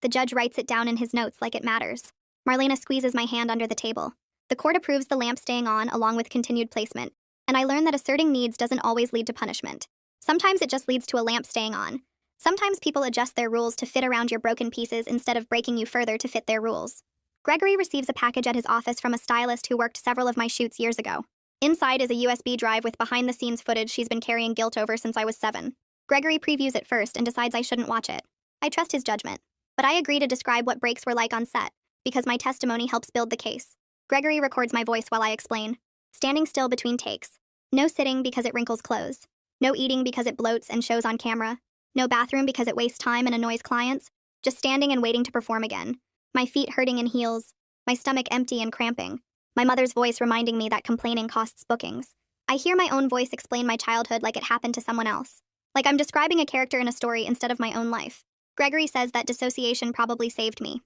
Speaker 1: The judge writes it down in his notes like it matters. Marlena squeezes my hand under the table. The court approves the lamp staying on along with continued placement, and I learn that asserting needs doesn't always lead to punishment. Sometimes it just leads to a lamp staying on. Sometimes people adjust their rules to fit around your broken pieces instead of breaking you further to fit their rules. Gregory receives a package at his office from a stylist who worked several of my shoots years ago. Inside is a USB drive with behind-the-scenes footage she's been carrying guilt over since I was 7. Gregory previews it first and decides I shouldn't watch it. I trust his judgment. But I agree to describe what breaks were like on set, because my testimony helps build the case. Gregory records my voice while I explain. Standing still between takes. No sitting because it wrinkles clothes. No eating because it bloats and shows on camera. No bathroom because it wastes time and annoys clients. Just standing and waiting to perform again. My feet hurting in heels. My stomach empty and cramping. My mother's voice reminding me that complaining costs bookings. I hear my own voice explain my childhood like it happened to someone else. Like I'm describing a character in a story instead of my own life. Gregory says that dissociation probably saved me.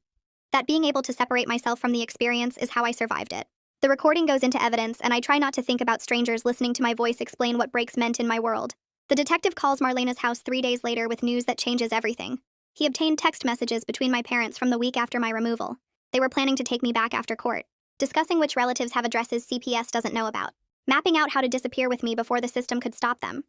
Speaker 1: That being able to separate myself from the experience is how I survived it. The recording goes into evidence, and I try not to think about strangers listening to my voice explain what breaks meant in my world. The detective calls Marlena's house 3 days later with news that changes everything. He obtained text messages between my parents from the week after my removal. They were planning to take me back after court, discussing which relatives have addresses CPS doesn't know about, mapping out how to disappear with me before the system could stop them.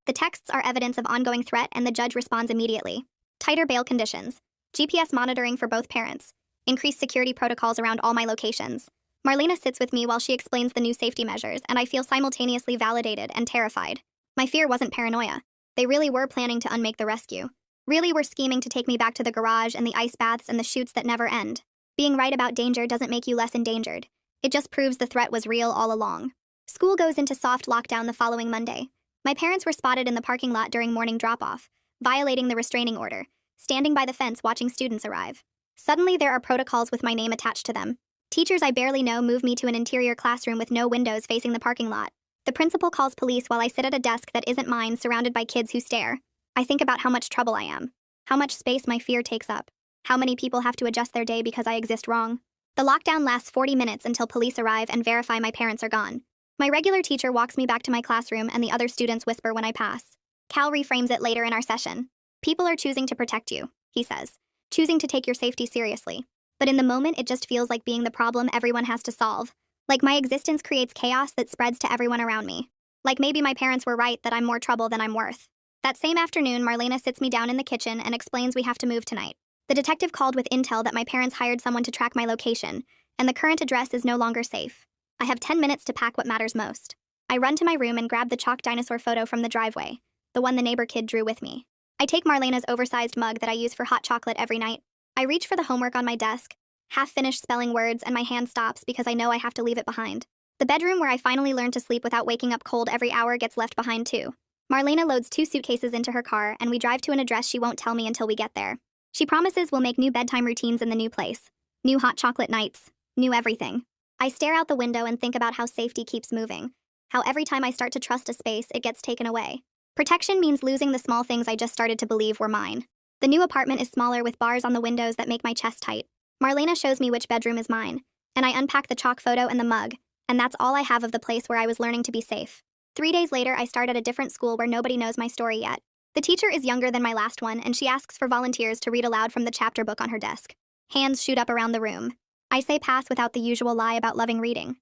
Speaker 1: The texts are evidence of ongoing threat, and the judge responds immediately. Tighter bail conditions, GPS monitoring for both parents, increased security protocols around all my locations. Marlena sits with me while she explains the new safety measures, and I feel simultaneously validated and terrified. My fear wasn't paranoia. They really were planning to unmake the rescue. Really were scheming to take me back to the garage and the ice baths and the shoots that never end. Being right about danger doesn't make you less endangered. It just proves the threat was real all along. School goes into soft lockdown the following Monday. My parents were spotted in the parking lot during morning drop-off, violating the restraining order, standing by the fence watching students arrive. Suddenly there are protocols with my name attached to them. Teachers I barely know move me to an interior classroom with no windows facing the parking lot. The principal calls police while I sit at a desk that isn't mine, surrounded by kids who stare. I think about how much trouble I am, how much space my fear takes up, how many people have to adjust their day because I exist wrong. The lockdown lasts 40 minutes until police arrive and verify my parents are gone. My regular teacher walks me back to my classroom, and the other students whisper when I pass. Cal reframes it later in our session. People are choosing to protect you, he says, choosing to take your safety seriously. But in the moment, it just feels like being the problem everyone has to solve. Like my existence creates chaos that spreads to everyone around me. Like maybe my parents were right that I'm more trouble than I'm worth. That same afternoon, Marlena sits me down in the kitchen and explains we have to move tonight. The detective called with intel that my parents hired someone to track my location, and the current address is no longer safe. I have 10 minutes to pack what matters most. I run to my room and grab the chalk dinosaur photo from the driveway, the one the neighbor kid drew with me. I take Marlena's oversized mug that I use for hot chocolate every night. I reach for the homework on my desk, half-finished spelling words, and my hand stops because I know I have to leave it behind. The bedroom where I finally learned to sleep without waking up cold every hour gets left behind too. Marlena loads 2 suitcases into her car, and we drive to an address she won't tell me until we get there. She promises we'll make new bedtime routines in the new place. New hot chocolate nights. New everything. I stare out the window and think about how safety keeps moving. How every time I start to trust a space, it gets taken away. Protection means losing the small things I just started to believe were mine. The new apartment is smaller with bars on the windows that make my chest tight. Marlena shows me which bedroom is mine, and I unpack the chalk photo and the mug, and that's all I have of the place where I was learning to be safe. 3 days later, I start at a different school where nobody knows my story yet. The teacher is younger than my last one, and she asks for volunteers to read aloud from the chapter book on her desk. Hands shoot up around the room. I say pass without the usual lie about loving reading.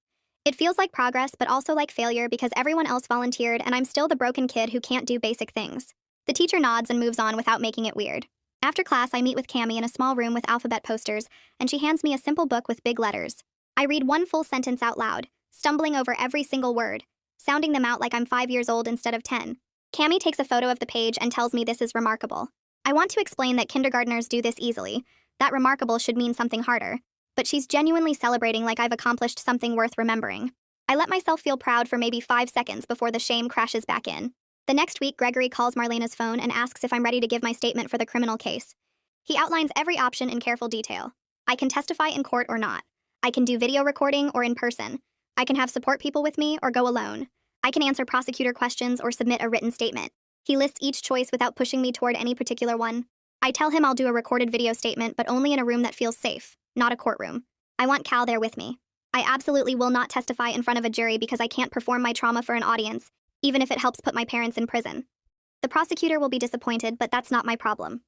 Speaker 1: It feels like progress, but also like failure because everyone else volunteered and I'm still the broken kid who can't do basic things. The teacher nods and moves on without making it weird. After class, I meet with Cami in a small room with alphabet posters, and she hands me a simple book with big letters. I read one full sentence out loud, stumbling over every single word, sounding them out like I'm 5 years old instead of 10. Cami takes a photo of the page and tells me this is remarkable. I want to explain that kindergartners do this easily. That remarkable should mean something harder. But she's genuinely celebrating like I've accomplished something worth remembering. I let myself feel proud for maybe 5 seconds before the shame crashes back in. The next week, Gregory calls Marlena's phone and asks if I'm ready to give my statement for the criminal case. He outlines every option in careful detail. I can testify in court or not. I can do video recording or in person. I can have support people with me or go alone. I can answer prosecutor questions or submit a written statement. He lists each choice without pushing me toward any particular one. I tell him I'll do a recorded video statement, but only in a room that feels safe, not a courtroom. I want Cal there with me. I absolutely will not testify in front of a jury because I can't perform my trauma for an audience, even if it helps put my parents in prison. The prosecutor will be disappointed, but that's not my problem.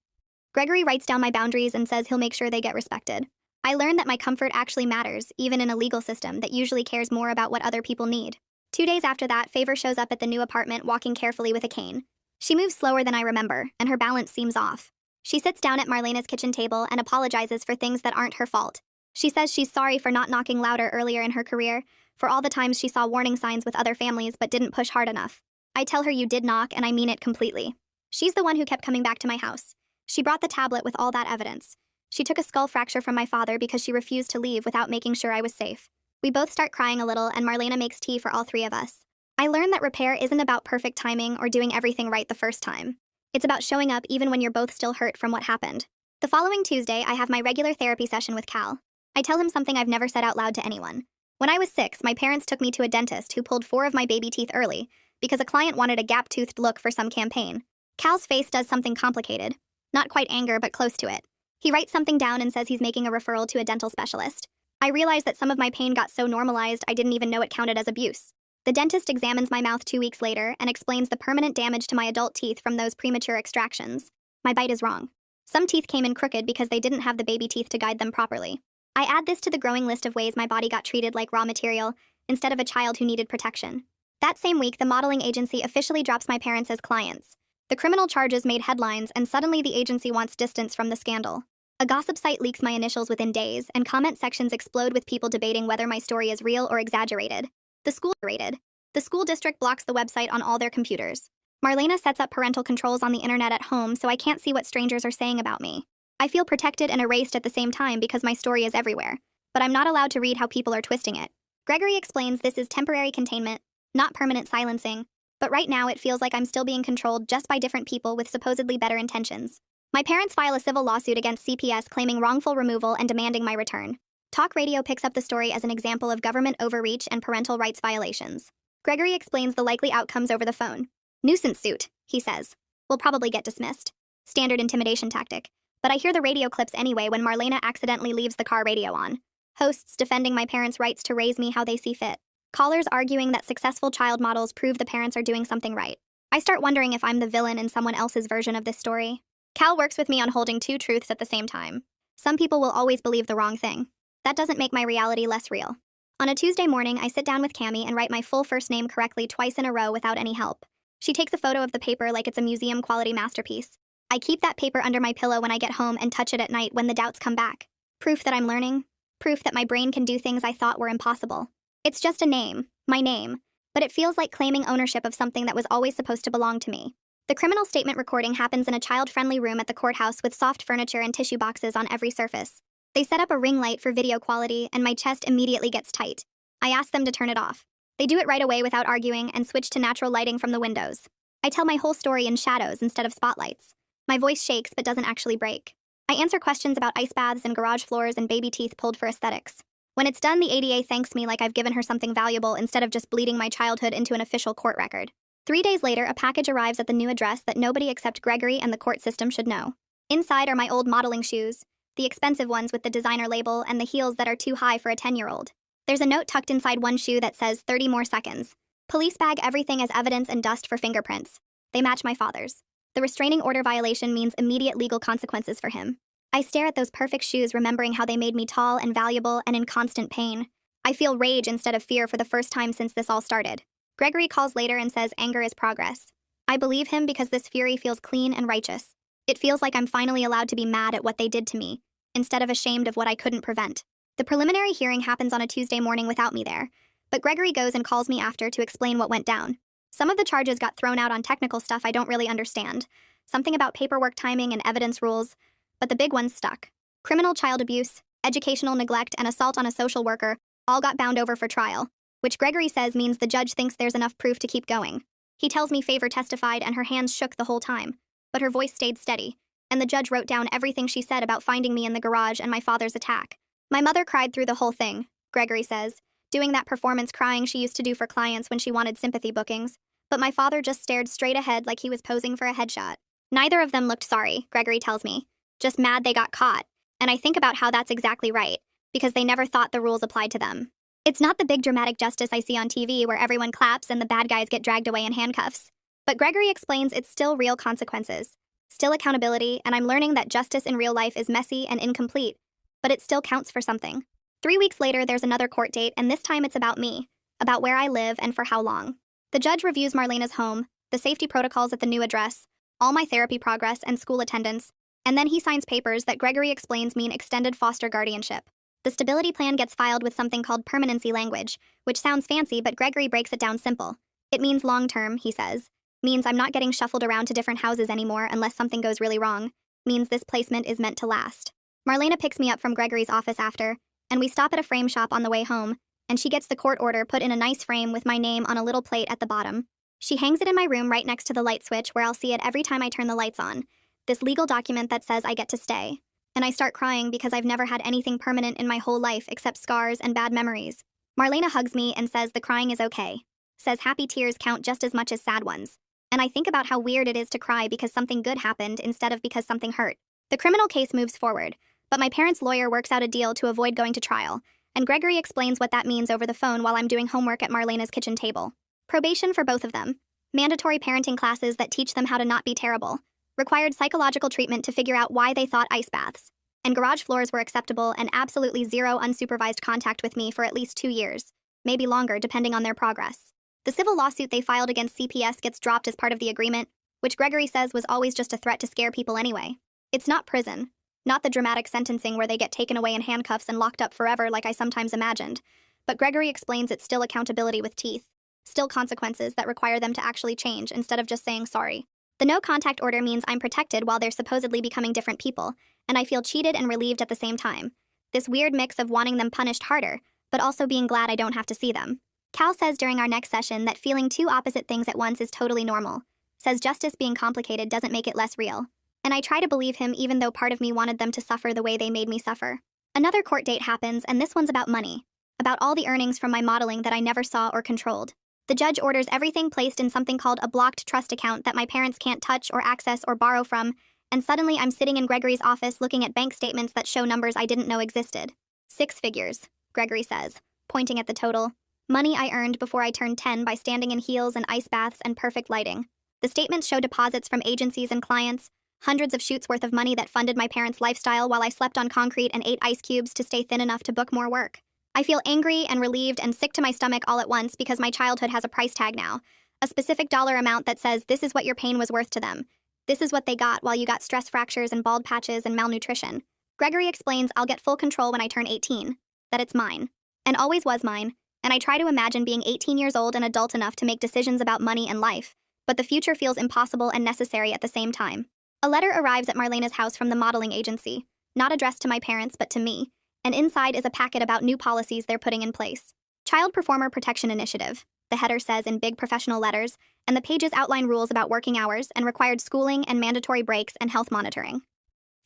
Speaker 1: Gregory writes down my boundaries and says he'll make sure they get respected. I learned that my comfort actually matters, even in a legal system that usually cares more about what other people need. 2 days after that, Favor shows up at the new apartment walking carefully with a cane. She moves slower than I remember, and her balance seems off. She sits down at Marlena's kitchen table and apologizes for things that aren't her fault. She says she's sorry for not knocking louder earlier in her career, for all the times she saw warning signs with other families but didn't push hard enough. I tell her you did knock, and I mean it completely. She's the one who kept coming back to my house. She brought the tablet with all that evidence. She took a skull fracture from my father because she refused to leave without making sure I was safe. We both start crying a little, and Marlena makes tea for all three of us. I learned that repair isn't about perfect timing or doing everything right the first time. It's about showing up even when you're both still hurt from what happened. The following Tuesday, I have my regular therapy session with Cal. I tell him something I've never said out loud to anyone. When I was 6, my parents took me to a dentist who pulled 4 of my baby teeth early because a client wanted a gap-toothed look for some campaign. Cal's face does something complicated. Not quite anger, but close to it. He writes something down and says he's making a referral to a dental specialist. I realize that some of my pain got so normalized I didn't even know it counted as abuse. The dentist examines my mouth 2 weeks later and explains the permanent damage to my adult teeth from those premature extractions. My bite is wrong. Some teeth came in crooked because they didn't have the baby teeth to guide them properly. I add this to the growing list of ways my body got treated like raw material instead of a child who needed protection. That same week, the modeling agency officially drops my parents as clients. The criminal charges made headlines, and suddenly the agency wants distance from the scandal. A gossip site leaks my initials within days, and comment sections explode with people debating whether my story is real or exaggerated. The school district blocks the website on all their computers. Marlena sets up parental controls on the internet at home so I can't see what strangers are saying about me. I feel protected and erased at the same time because my story is everywhere, but I'm not allowed to read how people are twisting it. Gregory explains this is temporary containment, not permanent silencing, but right now it feels like I'm still being controlled just by different people with supposedly better intentions. My parents file a civil lawsuit against CPS claiming wrongful removal and demanding my return. Talk radio picks up the story as an example of government overreach and parental rights violations. Gregory explains the likely outcomes over the phone. Nuisance suit, he says. Will probably get dismissed. Standard intimidation tactic. But I hear the radio clips anyway when Marlena accidentally leaves the car radio on. Hosts defending my parents' rights to raise me how they see fit. Callers arguing that successful child models prove the parents are doing something right. I start wondering if I'm the villain in someone else's version of this story. Cal works with me on holding 2 truths at the same time. Some people will always believe the wrong thing. That doesn't make my reality less real. On a Tuesday morning, I sit down with Cami and write my full first name correctly twice in a row without any help. She takes a photo of the paper like it's a museum-quality masterpiece. I keep that paper under my pillow when I get home and touch it at night when the doubts come back. Proof that I'm learning. Proof that my brain can do things I thought were impossible. It's just a name, my name, but it feels like claiming ownership of something that was always supposed to belong to me. The criminal statement recording happens in a child-friendly room at the courthouse with soft furniture and tissue boxes on every surface. They set up a ring light for video quality, and my chest immediately gets tight. I ask them to turn it off. They do it right away without arguing and switch to natural lighting from the windows. I tell my whole story in shadows instead of spotlights. My voice shakes but doesn't actually break. I answer questions about ice baths and garage floors and baby teeth pulled for aesthetics. When it's done, the ADA thanks me like I've given her something valuable instead of just bleeding my childhood into an official court record. 3 days later, a package arrives at the new address that nobody except Gregory and the court system should know. Inside are my old modeling shoes, the expensive ones with the designer label and the heels that are too high for a 10-year-old. There's a note tucked inside one shoe that says 30 more seconds. Police bag everything as evidence and dust for fingerprints. They match my father's. The restraining order violation means immediate legal consequences for him. I stare at those perfect shoes, remembering how they made me tall and valuable and in constant pain. I feel rage instead of fear for the first time since this all started. Gregory calls later and says anger is progress. I believe him because this fury feels clean and righteous. It feels like I'm finally allowed to be mad at what they did to me, instead of ashamed of what I couldn't prevent. The preliminary hearing happens on a Tuesday morning without me there, but Gregory goes and calls me after to explain what went down. Some of the charges got thrown out on technical stuff I don't really understand. Something about paperwork timing and evidence rules, but the big ones stuck. Criminal child abuse, educational neglect, and assault on a social worker all got bound over for trial, which Gregory says means the judge thinks there's enough proof to keep going. He tells me Favor testified and her hands shook the whole time, but her voice stayed steady, and the judge wrote down everything she said about finding me in the garage and my father's attack. My mother cried through the whole thing, Gregory says, doing that performance crying she used to do for clients when she wanted sympathy bookings, but my father just stared straight ahead like he was posing for a headshot. Neither of them looked sorry, Gregory tells me, just mad they got caught, and I think about how that's exactly right, because they never thought the rules applied to them. It's not the big dramatic justice I see on TV where everyone claps and the bad guys get dragged away in handcuffs. But Gregory explains it's still real consequences, still accountability, and I'm learning that justice in real life is messy and incomplete, but it still counts for something. 3 weeks later, there's another court date, and this time it's about me, about where I live and for how long. The judge reviews Marlena's home, the safety protocols at the new address, all my therapy progress and school attendance, and then he signs papers that Gregory explains mean extended foster guardianship. The stability plan gets filed with something called permanency language, which sounds fancy, but Gregory breaks it down simple. It means long-term, he says. Means I'm not getting shuffled around to different houses anymore unless something goes really wrong. Means this placement is meant to last. Marlena picks me up from Gregory's office after, and we stop at a frame shop on the way home, and she gets the court order put in a nice frame with my name on a little plate at the bottom. She hangs it in my room right next to the light switch where I'll see it every time I turn the lights on. This legal document that says I get to stay. And I start crying because I've never had anything permanent in my whole life except scars and bad memories. Marlena hugs me and says the crying is okay. Says happy tears count just as much as sad ones. And I think about how weird it is to cry because something good happened instead of because something hurt. The criminal case moves forward, but my parents' lawyer works out a deal to avoid going to trial, and Gregory explains what that means over the phone while I'm doing homework at Marlena's kitchen table. Probation for both of them. Mandatory parenting classes that teach them how to not be terrible. Required psychological treatment to figure out why they thought ice baths. And garage floors were acceptable and absolutely zero unsupervised contact with me for at least 2 years. Maybe longer, depending on their progress. The civil lawsuit they filed against CPS gets dropped as part of the agreement, which Gregory says was always just a threat to scare people anyway. It's not prison. Not the dramatic sentencing where they get taken away in handcuffs and locked up forever like I sometimes imagined. But Gregory explains it's still accountability with teeth. Still consequences that require them to actually change instead of just saying sorry. The no contact order means I'm protected while they're supposedly becoming different people, and I feel cheated and relieved at the same time. This weird mix of wanting them punished harder, but also being glad I don't have to see them. Cal says during our next session that feeling two opposite things at once is totally normal. Says justice being complicated doesn't make it less real. And I try to believe him even though part of me wanted them to suffer the way they made me suffer. Another court date happens, and this one's about money. About all the earnings from my modeling that I never saw or controlled. The judge orders everything placed in something called a blocked trust account that my parents can't touch or access or borrow from, and suddenly I'm sitting in Gregory's office looking at bank statements that show numbers I didn't know existed. 6 figures, Gregory says, pointing at the total. Money I earned before I turned 10 by standing in heels and ice baths and perfect lighting. The statements show deposits from agencies and clients, hundreds of shoots worth of money that funded my parents' lifestyle while I slept on concrete and ate ice cubes to stay thin enough to book more work. I feel angry and relieved and sick to my stomach all at once because my childhood has a price tag now. A specific dollar amount that says this is what your pain was worth to them. This is what they got while you got stress fractures and bald patches and malnutrition. Gregory explains I'll get full control when I turn 18. That it's mine. And always was mine. And I try to imagine being 18 years old and adult enough to make decisions about money and life. But the future feels impossible and necessary at the same time. A letter arrives at Marlena's house from the modeling agency. Not addressed to my parents, but to me. And inside is a packet about new policies they're putting in place. Child Performer Protection Initiative, the header says in big professional letters, and the pages outline rules about working hours and required schooling and mandatory breaks and health monitoring.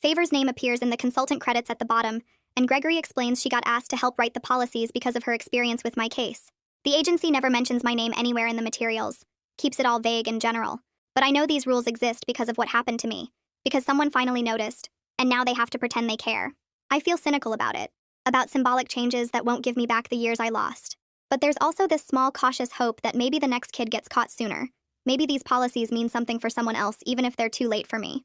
Speaker 1: Favor's name appears in the consultant credits at the bottom, and Gregory explains she got asked to help write the policies because of her experience with my case. The agency never mentions my name anywhere in the materials, keeps it all vague and general. But I know these rules exist because of what happened to me, because someone finally noticed, and now they have to pretend they care. I feel cynical about it, about symbolic changes that won't give me back the years I lost. But there's also this small, cautious hope that maybe the next kid gets caught sooner. Maybe these policies mean something for someone else, even if they're too late for me.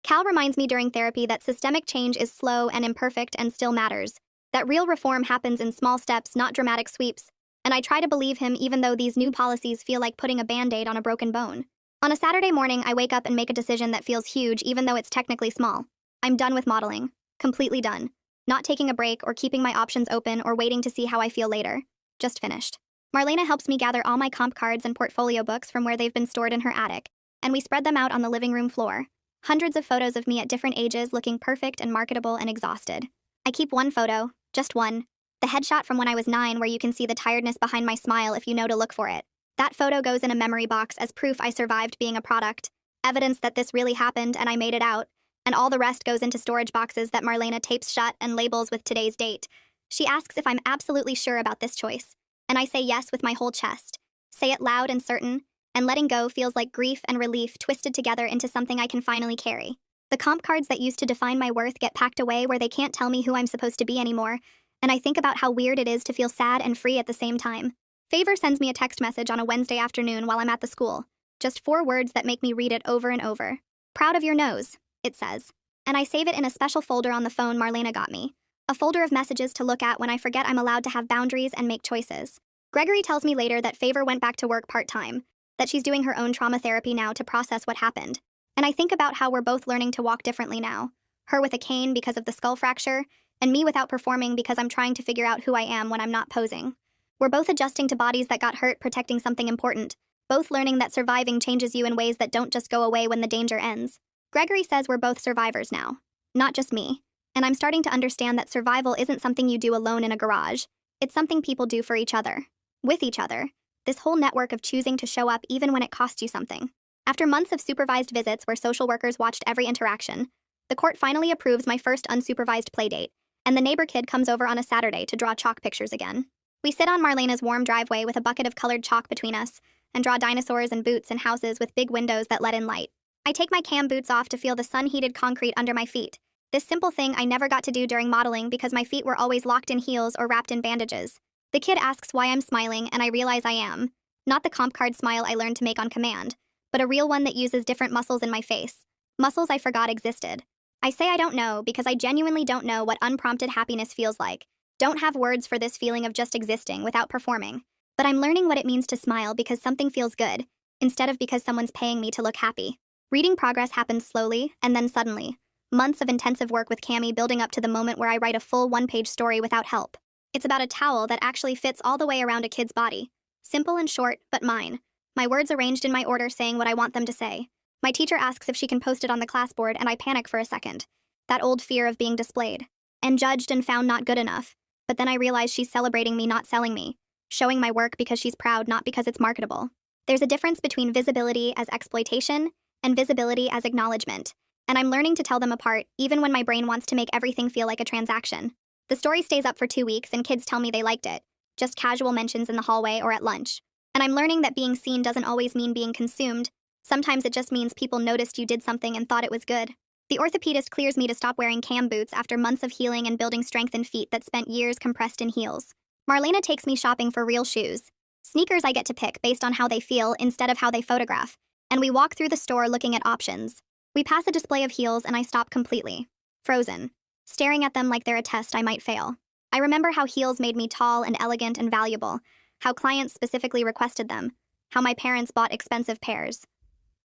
Speaker 1: Cal reminds me during therapy that systemic change is slow and imperfect and still matters, that real reform happens in small steps, not dramatic sweeps, and I try to believe him even though these new policies feel like putting a Band-Aid on a broken bone. On a Saturday morning, I wake up and make a decision that feels huge even though it's technically small. I'm done with modeling. Completely done. Not taking a break or keeping my options open or waiting to see how I feel later. Just finished. Marlena helps me gather all my comp cards and portfolio books from where they've been stored in her attic, and we spread them out on the living room floor. Hundreds of photos of me at different ages looking perfect and marketable and exhausted. I keep one photo, just one. The headshot from when I was 9 where you can see the tiredness behind my smile if you know to look for it. That photo goes in a memory box as proof I survived being a product, evidence that this really happened and I made it out. And all the rest goes into storage boxes that Marlena tapes shut and labels with today's date. She asks if I'm absolutely sure about this choice, and I say yes with my whole chest. Say it loud and certain, and letting go feels like grief and relief twisted together into something I can finally carry. The comp cards that used to define my worth get packed away where they can't tell me who I'm supposed to be anymore, and I think about how weird it is to feel sad and free at the same time. Favor sends me a text message on a Wednesday afternoon while I'm at the school. Just 4 words that make me read it over and over. Proud of your nose, it says. And I save it in a special folder on the phone Marlena got me. A folder of messages to look at when I forget I'm allowed to have boundaries and make choices. Gregory tells me later that Favor went back to work part-time, that she's doing her own trauma therapy now to process what happened. And I think about how we're both learning to walk differently now. Her with a cane because of the skull fracture, and me without performing because I'm trying to figure out who I am when I'm not posing. We're both adjusting to bodies that got hurt protecting something important, both learning that surviving changes you in ways that don't just go away when the danger ends. Gregory says we're both survivors now, not just me. And I'm starting to understand that survival isn't something you do alone in a garage. It's something people do for each other. With each other. This whole network of choosing to show up even when it costs you something. After months of supervised visits where social workers watched every interaction, the court finally approves my first unsupervised playdate, and the neighbor kid comes over on a Saturday to draw chalk pictures again. We sit on Marlena's warm driveway with a bucket of colored chalk between us and draw dinosaurs and boots and houses with big windows that let in light. I take my cam boots off to feel the sun-heated concrete under my feet. This simple thing I never got to do during modeling because my feet were always locked in heels or wrapped in bandages. The kid asks why I'm smiling, and I realize I am. Not the comp card smile I learned to make on command, but a real one that uses different muscles in my face. Muscles I forgot existed. I say I don't know because I genuinely don't know what unprompted happiness feels like. Don't have words for this feeling of just existing without performing. But I'm learning what it means to smile because something feels good, instead of because someone's paying me to look happy. Reading progress happens slowly, and then suddenly. Months of intensive work with Cami building up to the moment where I write a full one-page story without help. It's about a towel that actually fits all the way around a kid's body. Simple and short, but mine. My words arranged in my order saying what I want them to say. My teacher asks if she can post it on the classboard, and I panic for a second. That old fear of being displayed. And judged and found not good enough. But then I realize she's celebrating me, not selling me. Showing my work because she's proud, not because it's marketable. There's a difference between visibility as exploitation and visibility as acknowledgement. And I'm learning to tell them apart, even when my brain wants to make everything feel like a transaction. The story stays up for 2 weeks, and kids tell me they liked it. Just casual mentions in the hallway or at lunch. And I'm learning that being seen doesn't always mean being consumed. Sometimes it just means people noticed you did something and thought it was good. The orthopedist clears me to stop wearing cam boots after months of healing and building strength in feet that spent years compressed in heels. Marlena takes me shopping for real shoes. Sneakers I get to pick based on how they feel instead of how they photograph. And we walk through the store looking at options. We pass a display of heels and I stop completely. Frozen. Staring at them like they're a test I might fail. I remember how heels made me tall and elegant and valuable. How clients specifically requested them. How my parents bought expensive pairs.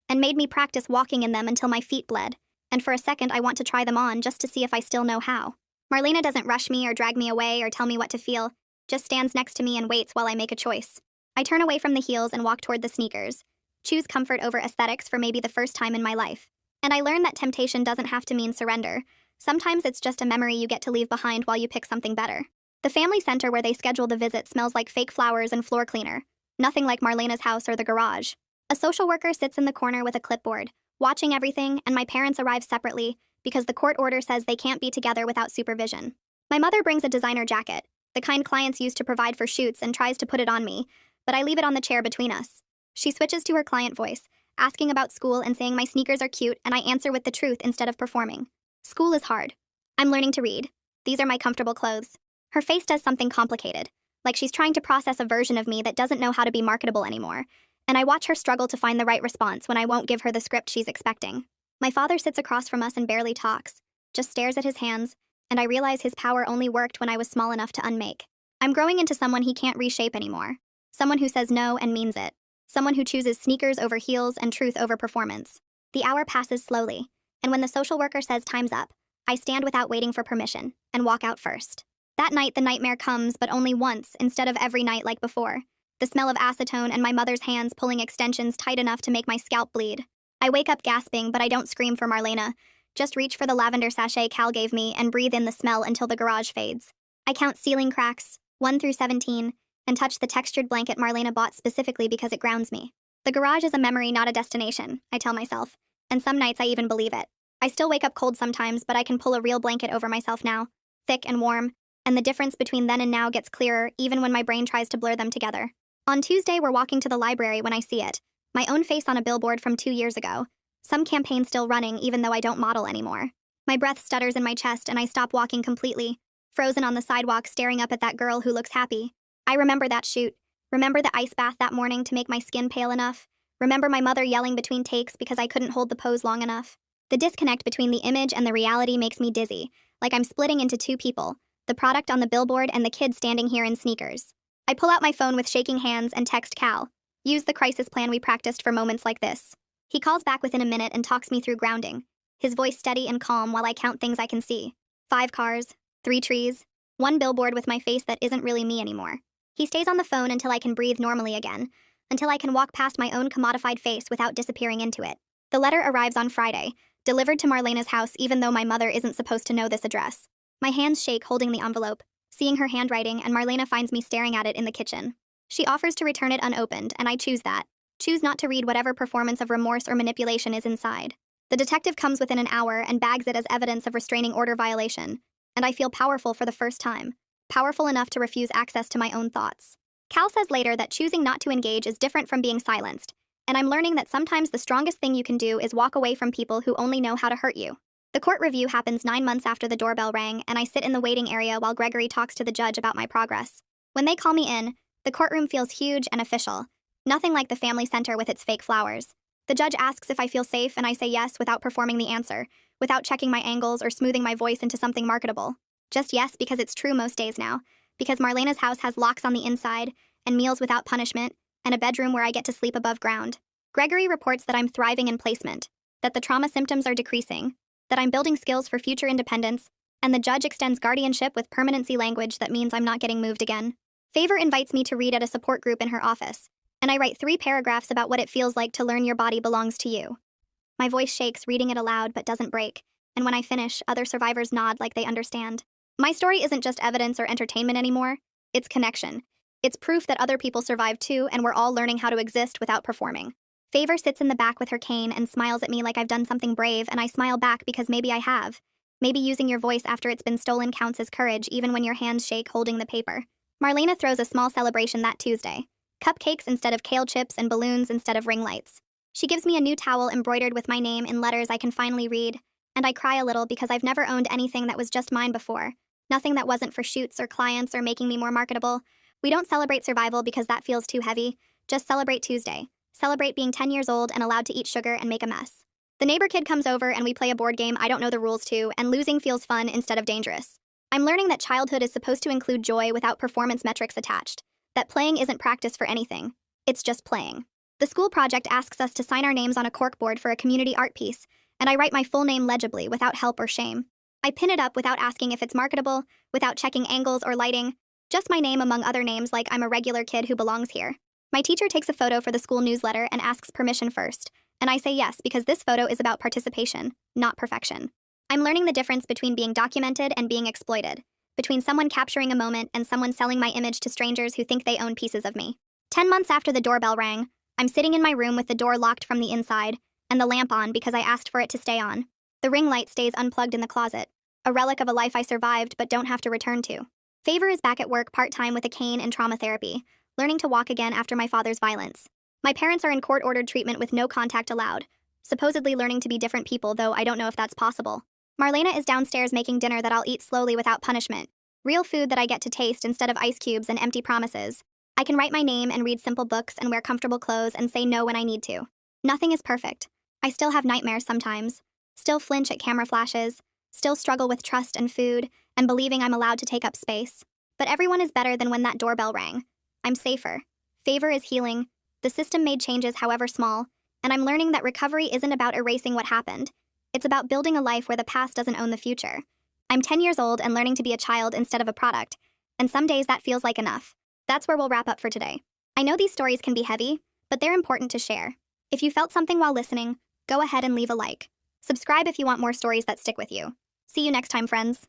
Speaker 1: And made me practice walking in them until my feet bled. And for a second I want to try them on just to see if I still know how. Marlena doesn't rush me or drag me away or tell me what to feel. Just stands next to me and waits while I make a choice. I turn away from the heels and walk toward the sneakers. Choose comfort over aesthetics for maybe the first time in my life. And I learn that temptation doesn't have to mean surrender. Sometimes it's just a memory you get to leave behind while you pick something better. The family center where they schedule the visit smells like fake flowers and floor cleaner. Nothing like Marlena's house or the garage. A social worker sits in the corner with a clipboard, watching everything, and my parents arrive separately because the court order says they can't be together without supervision. My mother brings a designer jacket, the kind clients use to provide for shoots, and tries to put it on me, but I leave it on the chair between us. She switches to her client voice, asking about school and saying my sneakers are cute, and I answer with the truth instead of performing. School is hard. I'm learning to read. These are my comfortable clothes. Her face does something complicated, like she's trying to process a version of me that doesn't know how to be marketable anymore, and I watch her struggle to find the right response when I won't give her the script she's expecting. My father sits across from us and barely talks, just stares at his hands, and I realize his power only worked when I was small enough to unmake. I'm growing into someone he can't reshape anymore. Someone who says no and means it. Someone who chooses sneakers over heels and truth over performance. The hour passes slowly, and when the social worker says time's up, I stand without waiting for permission and walk out first. That night, the nightmare comes, but only once instead of every night like before. The smell of acetone and my mother's hands pulling extensions tight enough to make my scalp bleed. I wake up gasping, but I don't scream for Marlena. Just reach for the lavender sachet Cal gave me and breathe in the smell until the garage fades. I count ceiling cracks, 1 through 17, and touch the textured blanket Marlena bought specifically because it grounds me. The garage is a memory, not a destination, I tell myself, and some nights I even believe it. I still wake up cold sometimes, but I can pull a real blanket over myself now, thick and warm, and the difference between then and now gets clearer even when my brain tries to blur them together. On Tuesday, we're walking to the library when I see it. My own face on a billboard from 2 years ago. Some campaign still running even though I don't model anymore. My breath stutters in my chest and I stop walking completely, frozen on the sidewalk staring up at that girl who looks happy. I remember that shoot. Remember the ice bath that morning to make my skin pale enough. Remember my mother yelling between takes because I couldn't hold the pose long enough. The disconnect between the image and the reality makes me dizzy, like I'm splitting into two people, the product on the billboard and the kid standing here in sneakers. I pull out my phone with shaking hands and text Cal. Use the crisis plan we practiced for moments like this. He calls back within a minute and talks me through grounding, his voice steady and calm while I count things I can see. 5 cars, 3 trees, 1 billboard with my face that isn't really me anymore. He stays on the phone until I can breathe normally again, until I can walk past my own commodified face without disappearing into it. The letter arrives on Friday, delivered to Marlena's house even though my mother isn't supposed to know this address. My hands shake holding the envelope, seeing her handwriting, and Marlena finds me staring at it in the kitchen. She offers to return it unopened, and I choose that. Choose not to read whatever performance of remorse or manipulation is inside. The detective comes within an hour and bags it as evidence of restraining order violation, and I feel powerful for the first time. Powerful enough to refuse access to my own thoughts. Cal says later that choosing not to engage is different from being silenced, and I'm learning that sometimes the strongest thing you can do is walk away from people who only know how to hurt you. The court review happens 9 months after the doorbell rang, and I sit in the waiting area while Gregory talks to the judge about my progress. When they call me in, the courtroom feels huge and official. Nothing like the family center with its fake flowers. The judge asks if I feel safe, and I say yes without performing the answer, without checking my angles or smoothing my voice into something marketable. Just yes, because it's true most days now. Because Marlena's house has locks on the inside, and meals without punishment, and a bedroom where I get to sleep above ground. Gregory reports that I'm thriving in placement, that the trauma symptoms are decreasing, that I'm building skills for future independence, and the judge extends guardianship with permanency language that means I'm not getting moved again. Favor invites me to read at a support group in her office, and I write 3 paragraphs about what it feels like to learn your body belongs to you. My voice shakes reading it aloud but doesn't break, and when I finish, other survivors nod like they understand. My story isn't just evidence or entertainment anymore, it's connection. It's proof that other people survived too, and we're all learning how to exist without performing. Favor sits in the back with her cane and smiles at me like I've done something brave, and I smile back because maybe I have. Maybe using your voice after it's been stolen counts as courage even when your hands shake holding the paper. Marlena throws a small celebration that Tuesday. Cupcakes instead of kale chips and balloons instead of ring lights. She gives me a new towel embroidered with my name in letters I can finally read, and I cry a little because I've never owned anything that was just mine before. Nothing that wasn't for shoots or clients or making me more marketable. We don't celebrate survival because that feels too heavy. Just celebrate Tuesday. Celebrate being 10 years old and allowed to eat sugar and make a mess. The neighbor kid comes over and we play a board game I don't know the rules to, and losing feels fun instead of dangerous. I'm learning that childhood is supposed to include joy without performance metrics attached. That playing isn't practice for anything. It's just playing. The school project asks us to sign our names on a corkboard for a community art piece, and I write my full name legibly without help or shame. I pin it up without asking if it's marketable, without checking angles or lighting. Just my name among other names like I'm a regular kid who belongs here. My teacher takes a photo for the school newsletter and asks permission first, and I say yes because this photo is about participation, not perfection. I'm learning the difference between being documented and being exploited, between someone capturing a moment and someone selling my image to strangers who think they own pieces of me. 10 months after the doorbell rang, I'm sitting in my room with the door locked from the inside and the lamp on because I asked for it to stay on. The ring light stays unplugged in the closet, a relic of a life I survived but don't have to return to. Favor is back at work part-time with a cane and trauma therapy, learning to walk again after my father's violence. My parents are in court-ordered treatment with no contact allowed, supposedly learning to be different people, though I don't know if that's possible. Marlena is downstairs making dinner that I'll eat slowly without punishment. Real food that I get to taste instead of ice cubes and empty promises. I can write my name and read simple books and wear comfortable clothes and say no when I need to. Nothing is perfect. I still have nightmares sometimes. Still flinch at camera flashes. Still struggle with trust and food and believing I'm allowed to take up space. But everyone is better than when that doorbell rang. I'm safer. Favor is healing. The system made changes, however small, and I'm learning that recovery isn't about erasing what happened. It's about building a life where the past doesn't own the future. I'm 10 years old and learning to be a child instead of a product, and some days that feels like enough. That's where we'll wrap up for today. I know these stories can be heavy, but they're important to share. If you felt something while listening, go ahead and leave a like. Subscribe if you want more stories that stick with you. See you next time, friends.